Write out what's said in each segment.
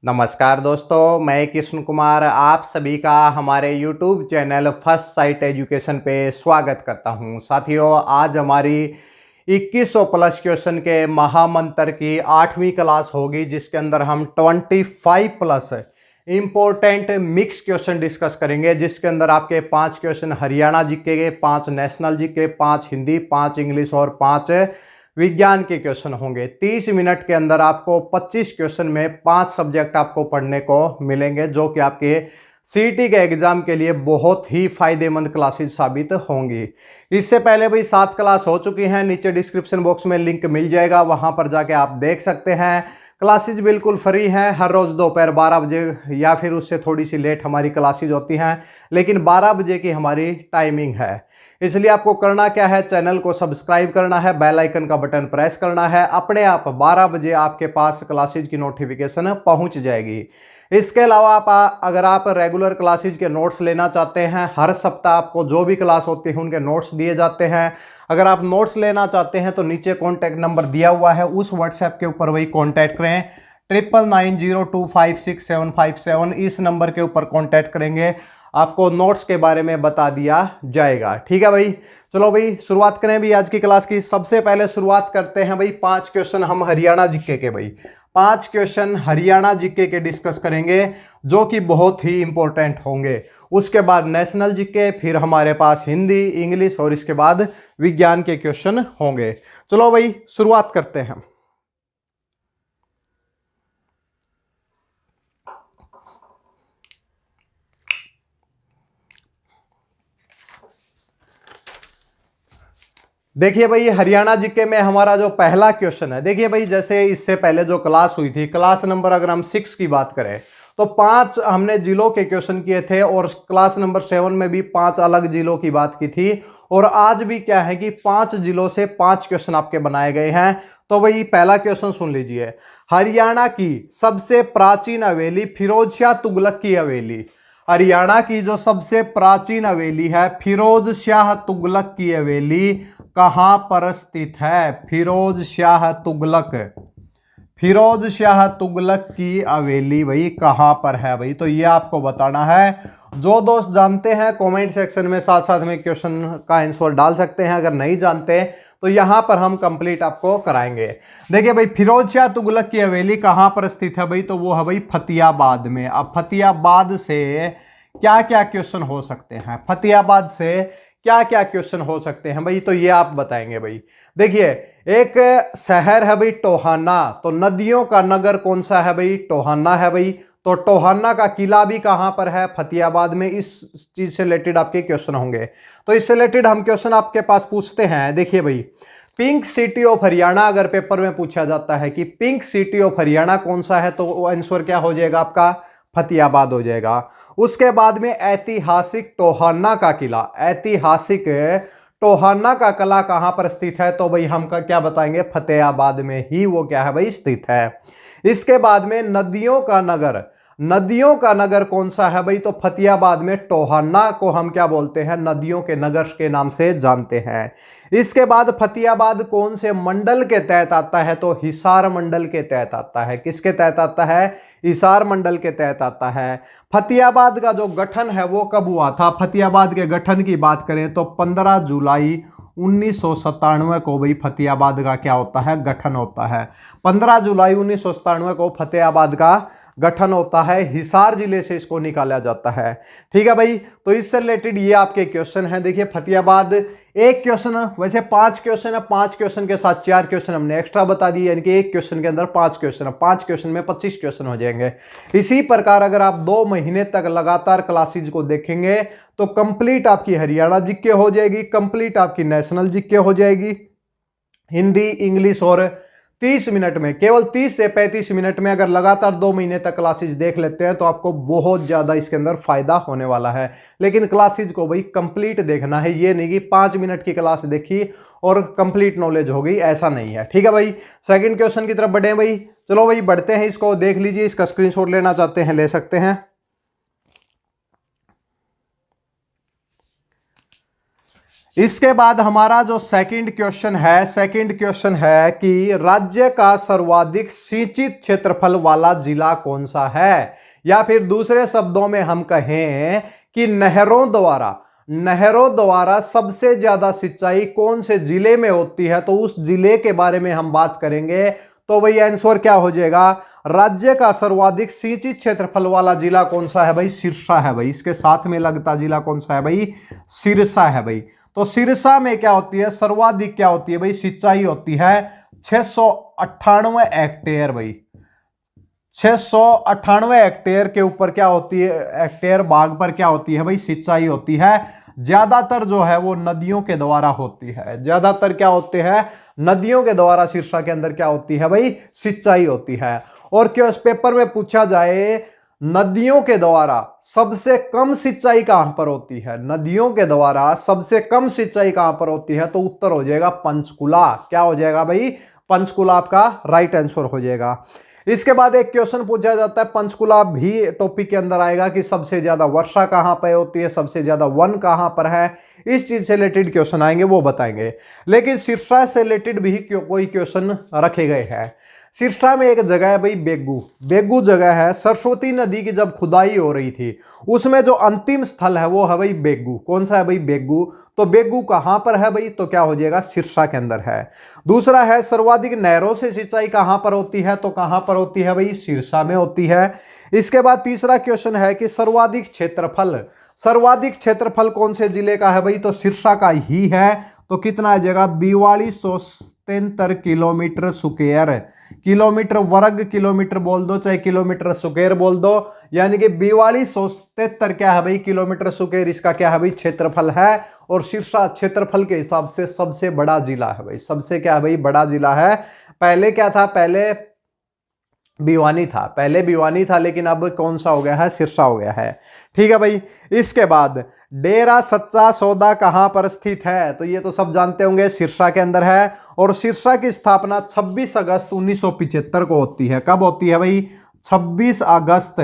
नमस्कार दोस्तों, मैं कृष्ण कुमार आप सभी का हमारे YouTube channel first sight education पे स्वागत करता हूं। साथियों, आज हमारी 2100 प्लस क्वेश्चन के महामंत्र की 8वीं क्लास होगी, जिसके अंदर हम 25 plus important mix question discuss करेंगे, जिसके अंदर आपके 5 क्वेश्चन हरियाणा जीके के, 5 नेशनल जीके, 5 हिंदी, 5 इंग्लिश और 5 विज्ञान के क्वेश्चन होंगे। 30 मिनट के अंदर आपको 25 क्वेश्चन में 5 सब्जेक्ट आपको पढ़ने को मिलेंगे, जो कि आपके सीईटी के एग्जाम के लिए बहुत ही फायदेमंद क्लासेस साबित होंगी। इससे पहले भी 7 क्लास हो चुकी हैं, नीचे डिस्क्रिप्शन बॉक्स में लिंक मिल जाएगा, वहां पर जाके आप देख सकते हैं। क्लासेज बिल्कुल फ्री हैं, हर रोज दोपहर 12 बजे या फिर उससे थोड़ी सी लेट हमारी क्लासेज होती हैं, लेकिन 12 बजे की हमारी टाइमिंग है। इसलिए आपको करना क्या है, चैनल को सब्सक्राइब करना है, बेल आइकन का बटन प्रेस करना है, अपने आप 12 बजे आपके पास क्लासेज की नोटिफिकेशन पहुंच जाएगी। इसके अलावा अगर आप रेगुलर क्लासेज के नोट्स लेना चाहते हैं, हर सप्ताह आपको जो भी क्लास होती है उनके नोट्स दिए जाते हैं। अगर आप नोट्स लेना चाहते हैं तो नीचे कॉन्टैक्ट नंबर दिया हुआ है, उस व्हाट्सएप के ऊपर वही कॉन्टैक्ट करें। 9990256757 इस नंबर के ऊपर कॉन्टैक्ट करेंगे, आपको नोट्स के बारे में बता दिया जाएगा। ठीक है भाई, चलो भाई शुरुआत करें भी आज की क्लास की। सबसे पहले शुरुआत करते हैं भाई, 5 क्वेश्चन हम हरियाणा जीके के, भाई 5 क्वेश्चन हरियाणा जीके के डिस्कस करेंगे, जो कि बहुत ही इंपॉर्टेंट होंगे। उसके बाद नेशनल जीके, फिर हमारे पास हिंदी, इंग्लिश और इसके बाद विज्ञान के क्वेश्चन होंगे। चलो भाई शुरुआत करते हैं। देखिए भाई, हरियाणा जीके में हमारा जो पहला क्वेश्चन है, देखिए भाई जैसे इससे पहले जो क्लास हुई थी, क्लास नंबर अगर हम 6 की बात करें तो 5 हमने जिलों के क्वेश्चन किए थे, और क्लास नंबर 7 में भी 5 अलग जिलों की बात की थी। और आज भी क्या है कि 5 जिलों से 5 क्वेश्चन आपके बनाए गए हैं। तो भाई पहला क्वेश्चन सुन लीजिए, हरियाणा की सबसे प्राचीन हवेली फिरोज शाह तुगलक की हवेली। हरियाणा की जो सबसे प्राचीन हवेली है फिरोज शाह तुगलक की हवेली कहां पर स्थित है? फिरोज शाह तुगलक, फिरोज शाह तुगलक की हवेली भाई कहां पर है भाई? तो ये आपको बताना है। जो दोस्त जानते हैं कमेंट सेक्शन में साथ साथ में क्वेश्चन का आंसर डाल सकते हैं, अगर नहीं जानते तो यहां पर हम कंप्लीट आपको कराएंगे। देखिए भाई, फिरोज शाह तुगलक की हवेली कहां पर स्थित है भाई? तो वो है भाई फतेहाबाद में। अब फतेहाबाद से क्या क्या क्वेश्चन हो सकते हैं, फतेहाबाद से क्या क्या क्वेश्चन हो सकते हैं भाई? तो ये आप बताएंगे भाई। देखिए, एक शहर है भाई टोहाना, तो नदियों का नगर कौन सा है भाई? टोहाना है भाई। तो टोहाना का किला भी कहां पर है? फतेहाबाद में। इस चीज से रिलेटेड आपके क्वेश्चन होंगे, तो इससे रिलेटेड हम क्वेश्चन आपके पास पूछते हैं। देखिए भाई, पिंक सिटी ऑफ हरियाणा अगर पेपर में पूछा जाता है कि पिंक सिटी ऑफ हरियाणा कौन सा है, तो आंसर क्या हो जाएगा आपका? फतेहाबाद हो जाएगा। उसके बाद में ऐतिहासिक टोहाना का किला, ऐतिहासिक टोहाना का किला कहां पर स्थित है? तो भाई हम का क्या बताएंगे? फतेहाबाद में ही वो क्या है भाई? स्थित है। इसके बाद में नदियों का नगर, नदियों का नगर कौन सा है भाई? तो फतेहाबाद में टोहाना को हम क्या बोलते हैं? नदियों के नगर के नाम से जानते हैं। इसके बाद फतेहाबाद कौन से मंडल के तहत आता है? तो हिसार मंडल के तहत आता है। किसके तहत आता है? हिसार मंडल के तहत आता है। फतेहाबाद का जो गठन है वो कब हुआ था? फतेहाबाद के गठन की बात करें तो 15 जुलाई 1997 को भाई फतेहाबाद का क्या होता है? गठन होता है। 15 जुलाई 1997 को फतेहाबाद का गठन होता है। हिसार जिले से इसको निकाला जाता है। ठीक है भाई, तो इससे रिलेटेड ये आपके क्वेश्चन है। देखिए फतेहाबाद एक क्वेश्चन, वैसे 5 क्वेश्चन है, 5 क्वेश्चन के साथ 4 क्वेश्चन हमने एक्स्ट्रा बता दिए, यानी कि एक क्वेश्चन के अंदर 5 क्वेश्चन है। 5 क्वेश्चन में 25 क्वेश्चन हो जाएंगे। इसी प्रकार अगर आप 2 महीने तक लगातार क्लासेज को देखेंगे तो कंप्लीट आपकी हरियाणा जीके हो जाएगी, कंप्लीट आपकी नेशनल जीके हो जाएगी, हिंदी, इंग्लिश, और 30 मिनट में, केवल 30 से 35 मिनट में अगर लगातार 2 महीने तक क्लासेज देख लेते हैं तो आपको बहुत ज्यादा इसके अंदर फायदा होने वाला है। लेकिन क्लासेज को भाई कंप्लीट देखना है, ये नहीं कि 5 मिनट की क्लास देखी और कंप्लीट नॉलेज हो गई, ऐसा नहीं है। ठीक है भाई, सेकंड क्वेश्चन की तरफ बढ़े भाई। चलो भाई बढ़ते हैं, इसको देख लीजिए, इसका स्क्रीनशॉट लेना चाहते हैं ले सकते हैं। इसके बाद हमारा जो सेकंड क्वेश्चन है कि राज्य का सर्वाधिक सिंचित क्षेत्रफल वाला जिला कौन सा है, या फिर दूसरे शब्दों में हम कहें कि नहरों द्वारा सबसे ज्यादा सिंचाई कौन से जिले में होती है, तो उस जिले के बारे में हम बात करेंगे। तो वही आंसर क्या हो जाएगा, राज्य का सर्वाधिक सिंचित क्षेत्रफल वाला जिला कौन सा है भाई, सिरसा है भाई। इसके साथ में लगता जिला कौन सा है भाई, सिरसा है भाई। तो सिरसा में क्या होती है, सर्वाधिक क्या होती है भाई, सिंचाई होती है 698 हेक्टेयर भाई। 698 हेक्टेयर के ऊपर क्या होती है, हेक्टेयर बाग पर क्या होती है भाई, सिंचाई होती है। ज्यादातर जो है वो नदियों के द्वारा होती है, ज्यादातर क्या होते हैं, नदियों के द्वारा सिरसा के अंदर क्या होती है भाई, सिंचाई होती है। और क्यों इस पेपर में पूछा जाए नदियों के द्वारा सबसे कम सिंचाई कहां पर होती है, नदियों के द्वारा सबसे कम सिंचाई कहां पर होती है, तो उत्तर हो जाएगा पंचकुला। क्या हो जाएगा भाई, पंचकुला आपका राइट आंसर हो जाएगा। इसके बाद एक क्वेश्चन पूछा जाता है, पंचकुला भी टॉपिक के अंदर आएगा कि सबसे ज्यादा वर्षा कहां पर होती है, सबसे ज्यादा वन कहां पर है, इस चीज से रिलेटेड क्वेश्चन आएंगे वो बताएंगे। लेकिन सिरसा से रिलेटेड भी कोई क्वेश्चन रखे गए हैं। सिरसा में एक जगह है भाई बेगू जगह है, सरस्वती नदी की जब खुदाई हो रही थी उसमें जो अंतिम स्थल है वो है भाई बेगू। कौन सा है भाई, बेगू। तो बेगू कहां पर है भाई, तो क्या हो जाएगा, सिरसा के अंदर है। दूसरा है सर्वाधिक नहरों से सिंचाई कहां पर होती है, तो कहां पर होती है भाई, सिरसा में होती है। इसके बाद तीसरा क्वेश्चन है कि सर्वाधिक क्षेत्रफल कौन से जिले का है भाई, तो सिरसा का ही है। तो कितना आ जाएगा, 4273 किलोमीटर स्क्वायर, किलोमीटर वर्ग किलोमीटर बोल दो चाहे किलोमीटर स्क्वायर बोल दो, यानी कि 4273 क्या है भाई, किलोमीटर स्क्वायर इसका क्या है भाई, क्षेत्रफल है। और सिरसा क्षेत्रफल के हिसाब से सबसे बड़ा जिला है भाई, सबसे क्या है भाई, बड़ा जिला है। पहले क्या था, पहले भिवानी था, लेकिन अब कौन सा हो गया है, सिरसा हो गया है। ठीक है भाई। इसके बाद डेरा सच्चा सौदा कहां पर स्थित है, तो ये तो सब जानते होंगे, सिरसा के अंदर है। और सिरसा की स्थापना 26 अगस्त 1975 को होती है। कब होती है भाई, 26 अगस्त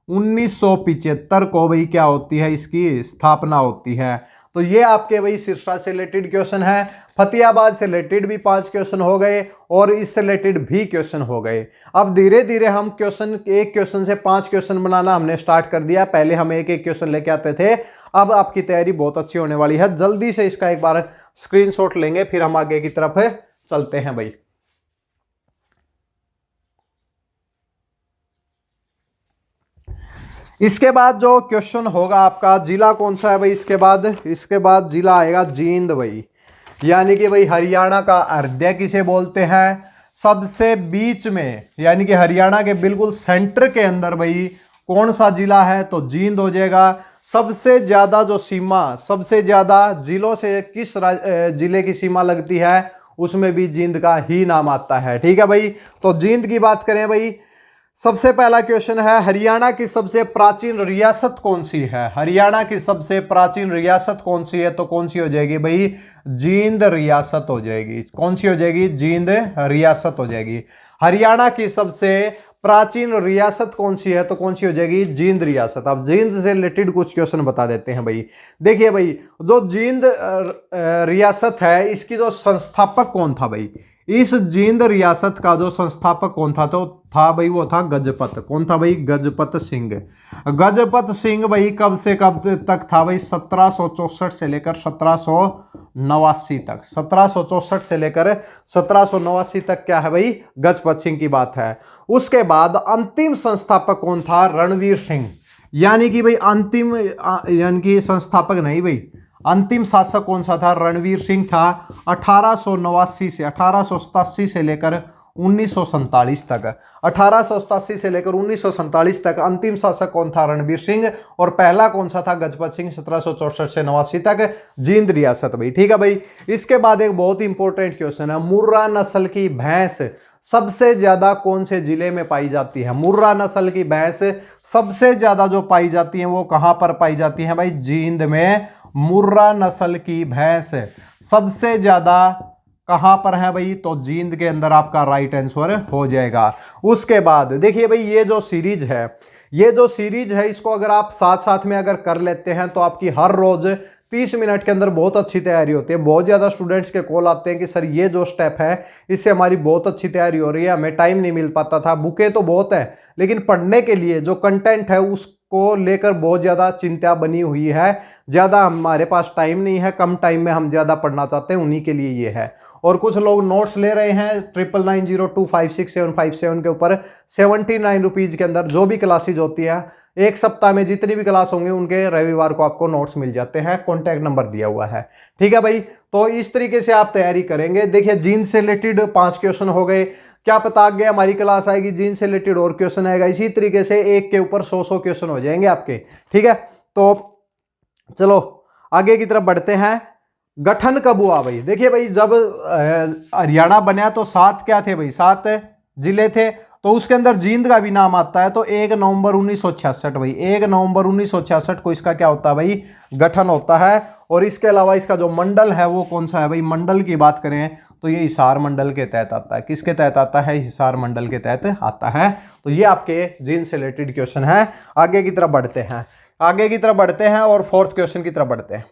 1975 को भाई क्या होती है, इसकी स्थापना होती है। तो ये आपके भाई सिरसा से रिलेटेड क्वेश्चन है। फतेहाबाद से रिलेटेड भी 5 क्वेश्चन हो गए और इससे रिलेटेड भी क्वेश्चन हो गए। अब धीरे धीरे हम एक क्वेश्चन से 5 क्वेश्चन बनाना हमने स्टार्ट कर दिया। पहले हम एक क्वेश्चन लेके आते थे, अब आपकी तैयारी बहुत अच्छी होने वाली है। जल्दी से इसका एक बार स्क्रीनशॉट लेंगे, फिर हम आगे की तरफ चलते हैं भाई। इसके बाद जो क्वेश्चन होगा आपका, जिला कौन सा है भाई, इसके बाद जिला आएगा जींद भाई, यानी कि भाई हरियाणा का हृदय किसे बोलते हैं, सबसे बीच में, यानी कि हरियाणा के बिल्कुल सेंटर के अंदर भाई कौन सा जिला है, तो जींद हो जाएगा। सबसे ज्यादा जो सीमा, सबसे ज्यादा जिलों से किस जिले की सीमा लगती है, उसमें भी जींद का ही नाम आता है। ठीक है भाई। तो जींद की बात करें भाई, सबसे पहला क्वेश्चन है, हरियाणा की सबसे प्राचीन रियासत कौन सी है, हरियाणा की सबसे प्राचीन रियासत कौन सी है, तो कौन सी हो जाएगी भाई, जींद रियासत हो जाएगी। कौन सी हो जाएगी, जींद रियासत हो जाएगी। हरियाणा की सबसे प्राचीन रियासत कौन सी है, तो कौन सी हो जाएगी, जींद रियासत। अब जींद से रिलेटेड कुछ क्वेश्चन बता देते हैं भाई। देखिए भाई, जो जींद रियासत है, इसकी जो संस्थापक कौन था भाई, इस जींद रियासत का जो संस्थापक कौन था, तो था भाई वो था गजपत। कौन था भाई, गजपत सिंह। गजपत सिंह भाई कब से कब तक था भाई, 1764 से लेकर 1789 तक, 1764 से लेकर 1789 तक क्या है भाई, गजपत सिंह की बात है। उसके बाद अंतिम संस्थापक कौन था, रणवीर सिंह। यानी कि भाई अंतिम, यानी कि संस्थापक नहीं भाई, अंतिम शासक कौन सा था, रणवीर सिंह था। 1887 से लेकर 1947 तक, 1887 से लेकर 1947 तक अंतिम शासक कौन था, रणवीर सिंह। और पहला कौन सा था, गजपत सिंह, 1764 से 89 तक जींद रियासत भाई। ठीक है भाई। इसके बाद एक बहुत इंपॉर्टेंट क्वेश्चन है, मुर्रा नस्ल की भैंस सबसे ज्यादा कौन से जिले में पाई जाती है, मुर्रा नस्ल की भैंस सबसे ज्यादा जो पाई जाती है वो कहां पर पाई जाती है भाई, जींद में। मुर्रा नस्ल की भैंस सबसे ज्यादा कहां पर है भाई, तो जींद के अंदर आपका राइट आंसर हो जाएगा। उसके बाद देखिए भाई, ये जो सीरीज है, ये जो सीरीज है इसको अगर आप साथ साथ में अगर कर लेते हैं तो आपकी हर रोज 30 मिनट के अंदर बहुत अच्छी तैयारी होती है। बहुत ज़्यादा स्टूडेंट्स के कॉल आते हैं कि सर ये जो स्टेप है इससे हमारी बहुत अच्छी तैयारी हो रही है, हमें टाइम नहीं मिल पाता था, बुकें तो बहुत है लेकिन पढ़ने के लिए जो कंटेंट है उसको लेकर बहुत ज़्यादा चिंता बनी हुई है, ज़्यादा हमारे पास टाइम नहीं है, कम टाइम में हम ज़्यादा पढ़ना चाहते हैं, उन्हीं के लिए ये है। और कुछ लोग नोट्स ले रहे हैं 9990256757 के ऊपर 79 रुपीज़ के अंदर जो भी क्लासेज होती है, एक सप्ताह में जितनी भी क्लास होंगी उनके रविवार को आपको नोट्स मिल जाते हैं, कॉन्टैक्ट नंबर दिया हुआ है। ठीक है भाई, तो इस तरीके से आप तैयारी करेंगे। देखिए जीन्स से रिलेटेड 5 क्वेश्चन हो गए, क्या पता आगे हमारी क्लास आएगी जीन्स से रिलेटेड और क्वेश्चन आएगा, इसी तरीके से एक के ऊपर 100 क्वेश्चन हो जाएंगे आपके। ठीक है, तो चलो आगे की तरफ बढ़ते हैं। गठन कब हुआ भाई? देखिए भाई जब हरियाणा बना तो 7 क्या थे भाई, 7 जिले थे, तो उसके अंदर जींद का भी नाम आता है। तो 1 नवंबर 1966 भाई, 1 नवंबर 1966 को इसका क्या होता है भाई, गठन होता है। और इसके अलावा इसका जो मंडल है वो कौन सा है भाई, मंडल की बात करें तो ये हिसार मंडल के तहत आता है। किसके तहत आता है? हिसार मंडल के तहत आता है। तो ये आपके जींद से रिलेटेड क्वेश्चन है। आगे की तरफ बढ़ते हैं, आगे की तरफ बढ़ते हैं और 4th क्वेश्चन की तरफ बढ़ते हैं।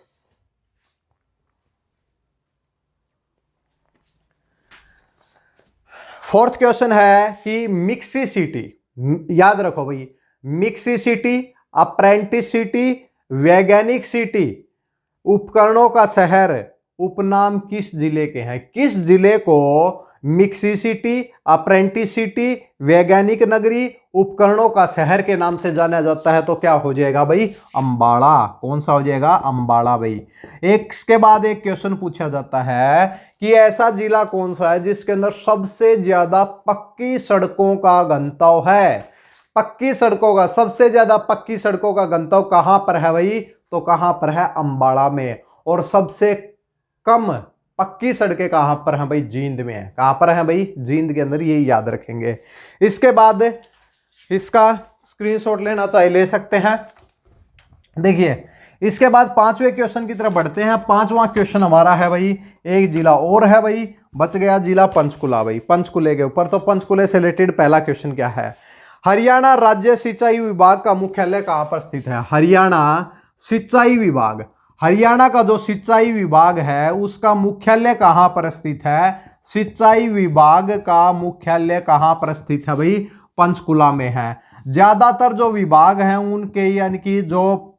फोर्थ क्वेश्चन है कि मिक्सिसिटी, याद रखो भाई, मिक्सिसिटी, अप्रेंटिस सिटी, वैज्ञानिक सिटी, उपकरणों का शहर, उपनाम किस जिले के हैं? किस जिले को मिक्सिसिटी, अप्रेंटिस सिटी, वैज्ञानिक नगरी, उपकरणों का शहर के नाम से जाना जाता है? तो क्या हो जाएगा भाई, अंबाला। कौन सा हो जाएगा? अंबाला भाई। एक के बाद एक क्वेश्चन पूछा जाता है कि ऐसा जिला कौन सा है जिसके अंदर सबसे ज्यादा पक्की सड़कों का घनत्व है? पक्की सड़कों का, सबसे ज्यादा पक्की सड़कों का घनत्व कहां पर है भाई? तो कहां पर है? अंबाला में। और सबसे कम पक्की सड़कें कहां पर हैं भाई? जींद में है। कहां पर है भाई? जींद के अंदर, ये याद रखेंगे। इसके बाद इसका स्क्रीनशॉट लेना चाहे ले सकते हैं। देखिए इसके बाद 5वें क्वेश्चन की तरफ बढ़ते हैं। 5वां क्वेश्चन हमारा है भाई, एक जिला और है भाई, बच गया जिला पंचकुला भाई, पंचकुले के ऊपर। तो पंचकुले से रिलेटेड पहला क्वेश्चन क्या है? हरियाणा राज्य सिंचाई विभाग का मुख्यालय कहां पर स्थित है? हरियाणा सिंचाई विभाग, हरियाणा का जो सिंचाई विभाग है उसका मुख्यालय कहां पर स्थित है? सिंचाई विभाग का मुख्यालय कहां पर स्थित है भाई? पंचकुला में है। ज्यादातर जो विभाग हैं उनके यानी कि जो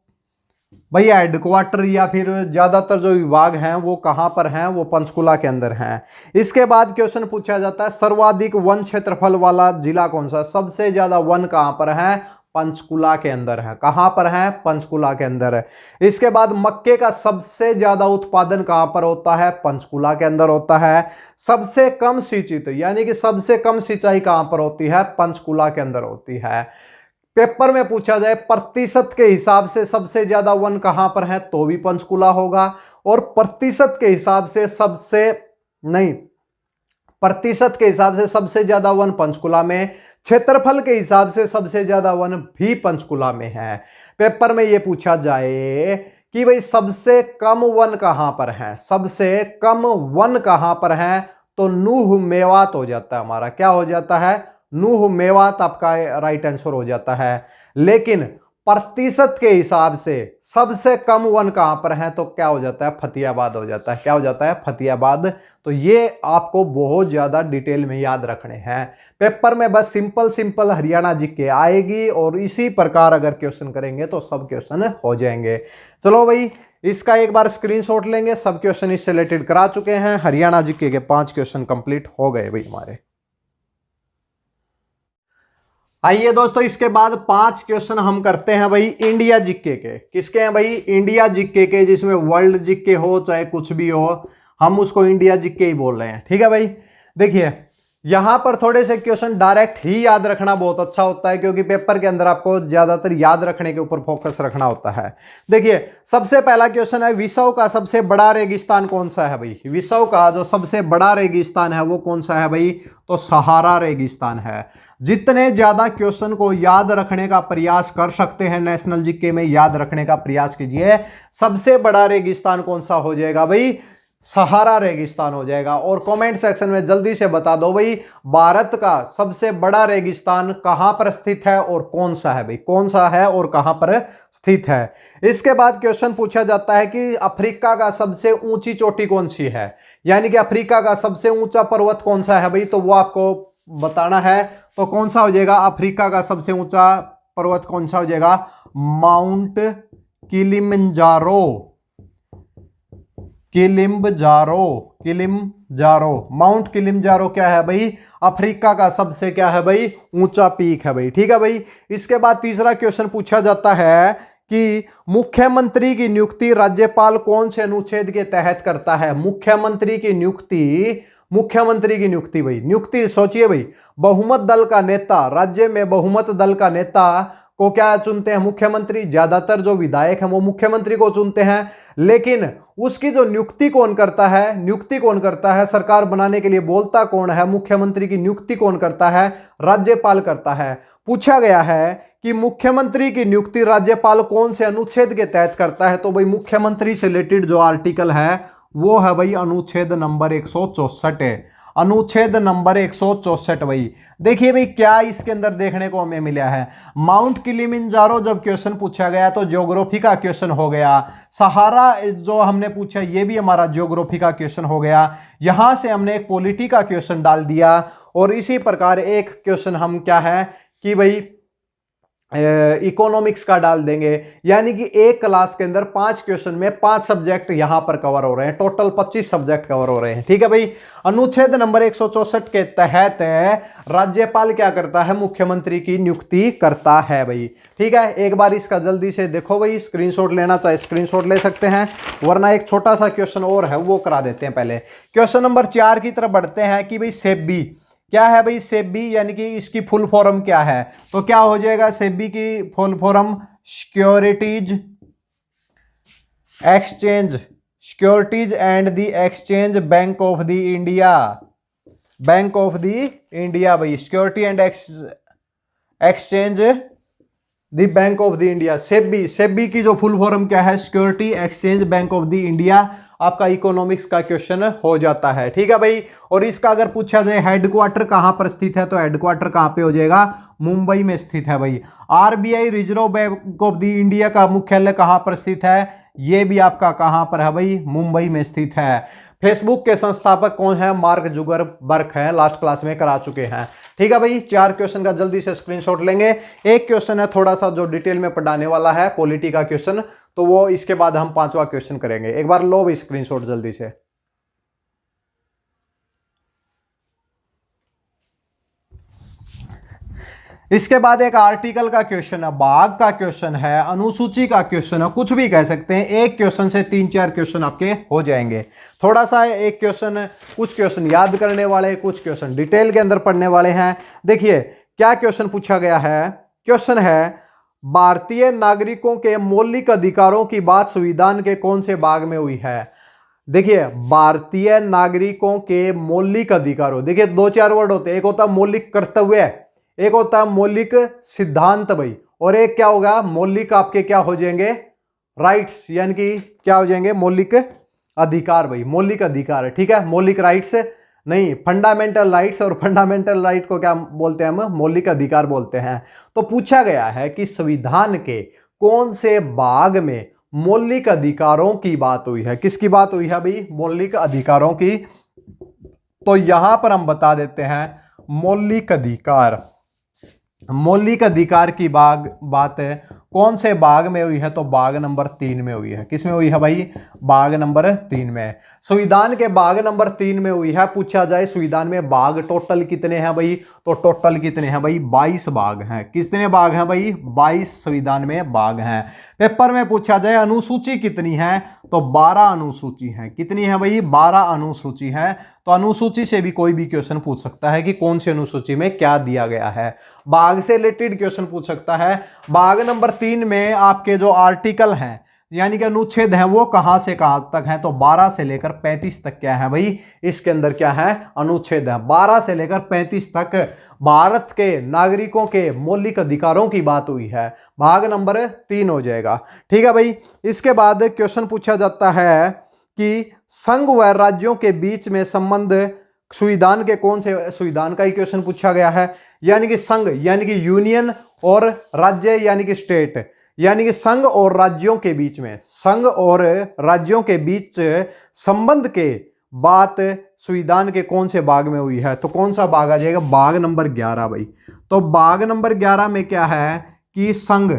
भाई हेडक्वार्टर या फिर ज्यादातर जो विभाग हैं वो कहां पर हैं? वो पंचकुला के अंदर हैं। इसके बाद क्वेश्चन पूछा जाता है सर्वाधिक वन क्षेत्रफल वाला जिला कौन सा? सबसे ज्यादा वन कहां पर है? पंचकुला के अंदर है। कहां पर है? पंचकुला के अंदर है। इसके बाद मक्के का सबसे ज्यादा उत्पादन कहां पर होता है? पंचकुला के अंदर होता है। सबसे कम सिंचित यानी कि सबसे कम सिंचाई कहां पर होती है? पंचकुला के अंदर होती है। पेपर में पूछा जाए प्रतिशत के हिसाब से सबसे ज्यादा वन कहां पर है? तो भी पंचकुला होगा। और प्रतिशत के हिसाब से प्रतिशत के हिसाब से सबसे ज्यादा वन पंचकुला में, क्षेत्रफल के हिसाब से सबसे ज्यादा वन भी पंचकुला में है। पेपर में यह पूछा जाए कि भाई सबसे कम वन कहां पर है? सबसे कम वन कहां पर है? तो नूह मेवात हो जाता है हमारा। क्या हो जाता है? नूह मेवात आपका राइट आंसर हो जाता है। लेकिन प्रतिशत के हिसाब से सबसे कम वन कहां पर है? तो क्या हो जाता है? फतेहाबाद हो जाता है। क्या हो जाता है? फतेहाबाद। तो ये आपको बहुत ज्यादा डिटेल में याद रखने हैं। पेपर में बस सिंपल हरियाणा जीके आएगी और इसी प्रकार अगर क्वेश्चन करेंगे तो सब क्वेश्चन हो जाएंगे। चलो भाई इसका एक बार स्क्रीनशॉट लेंगे। सब क्वेश्चन इससे रिलेटेड करा चुके हैं। हरियाणा जीके के 5 क्वेश्चन कंप्लीट हो गए भाई हमारे। आइए दोस्तों इसके बाद 5 क्वेश्चन हम करते हैं भाई इंडिया जीके के। किसके हैं भाई? इंडिया जीके के, जिसमें वर्ल्ड जीके हो चाहे कुछ भी हो, हम उसको इंडिया जीके ही बोल रहे हैं। ठीक है भाई। देखिए यहां पर थोड़े से क्वेश्चन डायरेक्ट ही याद रखना बहुत अच्छा होता है, क्योंकि पेपर के अंदर आपको ज्यादातर याद रखने के ऊपर फोकस रखना होता है। देखिए सबसे पहला क्वेश्चन है विश्व का सबसे बड़ा रेगिस्तान कौन सा है भाई? विश्व का जो सबसे बड़ा रेगिस्तान है वो कौन सा है भाई? तो सहारा रेगिस्तान है। जितने ज्यादा क्वेश्चन को याद रखने का प्रयास कर सकते हैं नेशनल जीके में, याद रखने का प्रयास कीजिए। सबसे बड़ा रेगिस्तान कौन सा हो जाएगा भाई? सहारा रेगिस्तान हो जाएगा। और कमेंट सेक्शन में जल्दी से बता दो भाई, भारत का सबसे बड़ा रेगिस्तान कहां पर स्थित है और कौन सा है भाई, कौन सा है और कहां पर स्थित है। इसके बाद क्वेश्चन पूछा जाता है कि अफ्रीका का सबसे ऊंची चोटी कौन सी है, यानी कि अफ्रीका का सबसे ऊंचा पर्वत कौन सा है भाई, तो वो आपको बताना है। तो कौन सा हो जाएगा, अफ्रीका का सबसे ऊंचा पर्वत कौन सा हो जाएगा, mount Kilimanjaro. Kilimanjaro mount Kilimanjaro क्या है भाई, अफ्रीका का सबसे क्या है भाई, ऊंचा पीक है भाई। ठीक है भाई। इसके बाद तीसरा क्वेश्चन पूछा जाता है कि मुख्यमंत्री की नियुक्ति राज्यपाल कौन से अनुच्छेद के तहत करता है। मुख्यमंत्री की नियुक्ति भाई, नियुक्ति सोचिए भाई, बहुमत दल का नेता, राज्य में बहुमत दल का नेता को क्या चुनते हैं, मुख्यमंत्री। ज्यादातर जो विधायक हैं वो मुख्यमंत्री को चुनते हैं, लेकिन उसकी जो नियुक्ति कौन करता है, सरकार बनाने के लिए बोलता कौन है, मुख्यमंत्री की नियुक्ति कौन करता है, राज्यपाल करता है। पूछा गया है कि मुख्यमंत्री की नियुक्ति राज्यपाल कौन से अनुच्छेद के तहत करता है, तो भाई मुख्यमंत्री से रिलेटेड जो आर्टिकल है वो है भाई अनुच्छेद नंबर 164 है, अनुच्छेद नंबर 164 भाई। देखिए भाई क्या इसके अंदर देखने को हमें मिला है, माउंट किलिमंजारो जब क्वेश्चन पूछा गया तो ज्योग्राफी का क्वेश्चन हो गया, सहारा जो हमने पूछा ये भी हमारा ज्योग्राफी का क्वेश्चन हो गया, यहां से हमने एक पॉलिटी का क्वेश्चन डाल दिया, और इसी प्रकार एक क्वेश्चन हम क्या है कि भाई इकोनॉमिक्स का डाल देंगे। यानी कि एक क्लास के अंदर 5 क्वेश्चन में 5 सब्जेक्ट यहां पर कवर हो रहे हैं, टोटल 25 सब्जेक्ट कवर हो रहे हैं। ठीक है भाई। अनुच्छेद नंबर 164 के तहत राज्यपाल क्या करता है, मुख्यमंत्री की नियुक्ति करता है भाई। ठीक है, एक बार इसका जल्दी से देखो भाई, स्क्रीनशॉट लेना चाहे स्क्रीनशॉट ले सकते हैं, वरना एक छोटा सा क्वेश्चन और है वो करा देते हैं। पहले क्वेश्चन नंबर 4 की तरफ बढ़ते हैं कि भाई सेबी क्या है भाई, सेबी यानी कि इसकी फुल फॉर्म क्या है, तो क्या हो जाएगा सेबी की full form, securities and the exchange bank of the India, बैंक ऑफ द इंडिया भाई, security and exchange the bank of the India. SEBI की जो फुल फॉर्म क्या है, security exchange bank of the India, आपका इकोनॉमिक्स का क्वेश्चन हो जाता है। ठीक है भाई। और इसका अगर पूछा जाए हेडक्वार्टर कहां पर स्थित है, तो हेडक्वार्टर कहां पे हो जाएगा, मुंबई में स्थित है भाई। RBI reserve bank of the India का मुख्यालय कहां पर स्थित है, ये भी आपका कहां पर है भाई, मुंबई में स्थित है। फेसबुक के संस्थापक कौन है, मार्क जुकरबर्ग है, लास्ट क्लास में करा चुके हैं। ठीक है भाई। 4 क्वेश्चन का जल्दी से स्क्रीनशॉट लेंगे। एक क्वेश्चन है थोड़ा सा जो डिटेल में पढ़ाने वाला है, पॉलिटी का क्वेश्चन, तो वो इसके बाद हम 5वां क्वेश्चन करेंगे। एक बार लो भाई स्क्रीनशॉट जल्दी से। इसके बाद एक आर्टिकल का क्वेश्चन है, भाग का क्वेश्चन है, अनुसूची का क्वेश्चन है, कुछ भी कह सकते हैं। एक क्वेश्चन से 3-4 क्वेश्चन आपके हो जाएंगे। थोड़ा सा एक क्वेश्चन, कुछ क्वेश्चन याद करने वाले, कुछ क्वेश्चन डिटेल के अंदर पढ़ने वाले हैं। देखिए क्या क्वेश्चन पूछा गया है, क्वेश्चन है भारतीय नागरिकों के मौलिक अधिकारों की बात संविधान के कौन से भाग में हुई है। देखिए भारतीय नागरिकों के मौलिक अधिकारों, देखिए 2-4 वर्ड होते हैं, एक होता है मौलिक कर्तव्य, एक होता है मौलिक सिद्धांत भाई, और एक क्या होगा, मौलिक आपके क्या हो जाएंगे, राइट्स, यानी कि क्या हो जाएंगे, मौलिक अधिकार भाई, मौलिक अधिकार। ठीक है, मौलिक राइट्स नहीं, फंडामेंटल राइट्स, और फंडामेंटल राइट को क्या बोलते हैं हम, मौलिक अधिकार बोलते हैं। तो पूछा गया है कि संविधान के कौन से भाग में मौलिक अधिकारों की बात हुई है, किसकी बात हुई है भाई, मौलिक अधिकारों की। तो यहां पर हम बता देते हैं मौलिक अधिकार, मौलिक अधिकार की बात है कौन से भाग में हुई है, तो भाग नंबर 3 में हुई है। किस में हुई है भाई, भाग नंबर 3 में, संविधान के भाग नंबर 3 में हुई है। पूछा जाए संविधान में भाग टोटल कितने हैं भाई, तो टोटल कितने हैं भाई, 22 भाग हैं। कितने भाग हैं भाई, 22 संविधान में भाग हैं। पेपर में पूछा जाए अनुसूची कितनी है, तो 12 अनुसूची है। कितनी है भाई, 12 अनुसूची है। तो अनुसूची से भी कोई भी क्वेश्चन पूछ सकता है कि कौन सी अनुसूची में क्या दिया गया है। भाग से रिलेटेड क्वेश्चन पूछ सकता है। भाग नंबर 3 में आपके जो आर्टिकल हैं यानी कि अनुच्छेद हैं वो कहां से कहां तक हैं, तो 12 से लेकर 35 तक क्या है भाई, इसके अंदर क्या है, अनुच्छेद है। 12 से लेकर 35 तक भारत के नागरिकों के मौलिक अधिकारों की बात हुई है। भाग नंबर 3 हो जाएगा। ठीक है भाई। इसके बाद क्वेश्चन पूछा जाता है कि संघ व राज्यों के बीच में संबंध संविधान के कौन से संविधान का ही क्वेश्चन पूछा गया है। यानी कि संघ यानी कि यूनियन और राज्य यानी कि स्टेट, यानी कि संघ और राज्यों के बीच में, संघ और राज्यों के बीच संबंध के बात संविधान के कौन से भाग में हुई है। तो कौन सा भाग आ जाएगा, भाग नंबर 11 भाई। तो भाग नंबर 11 में क्या है कि संघ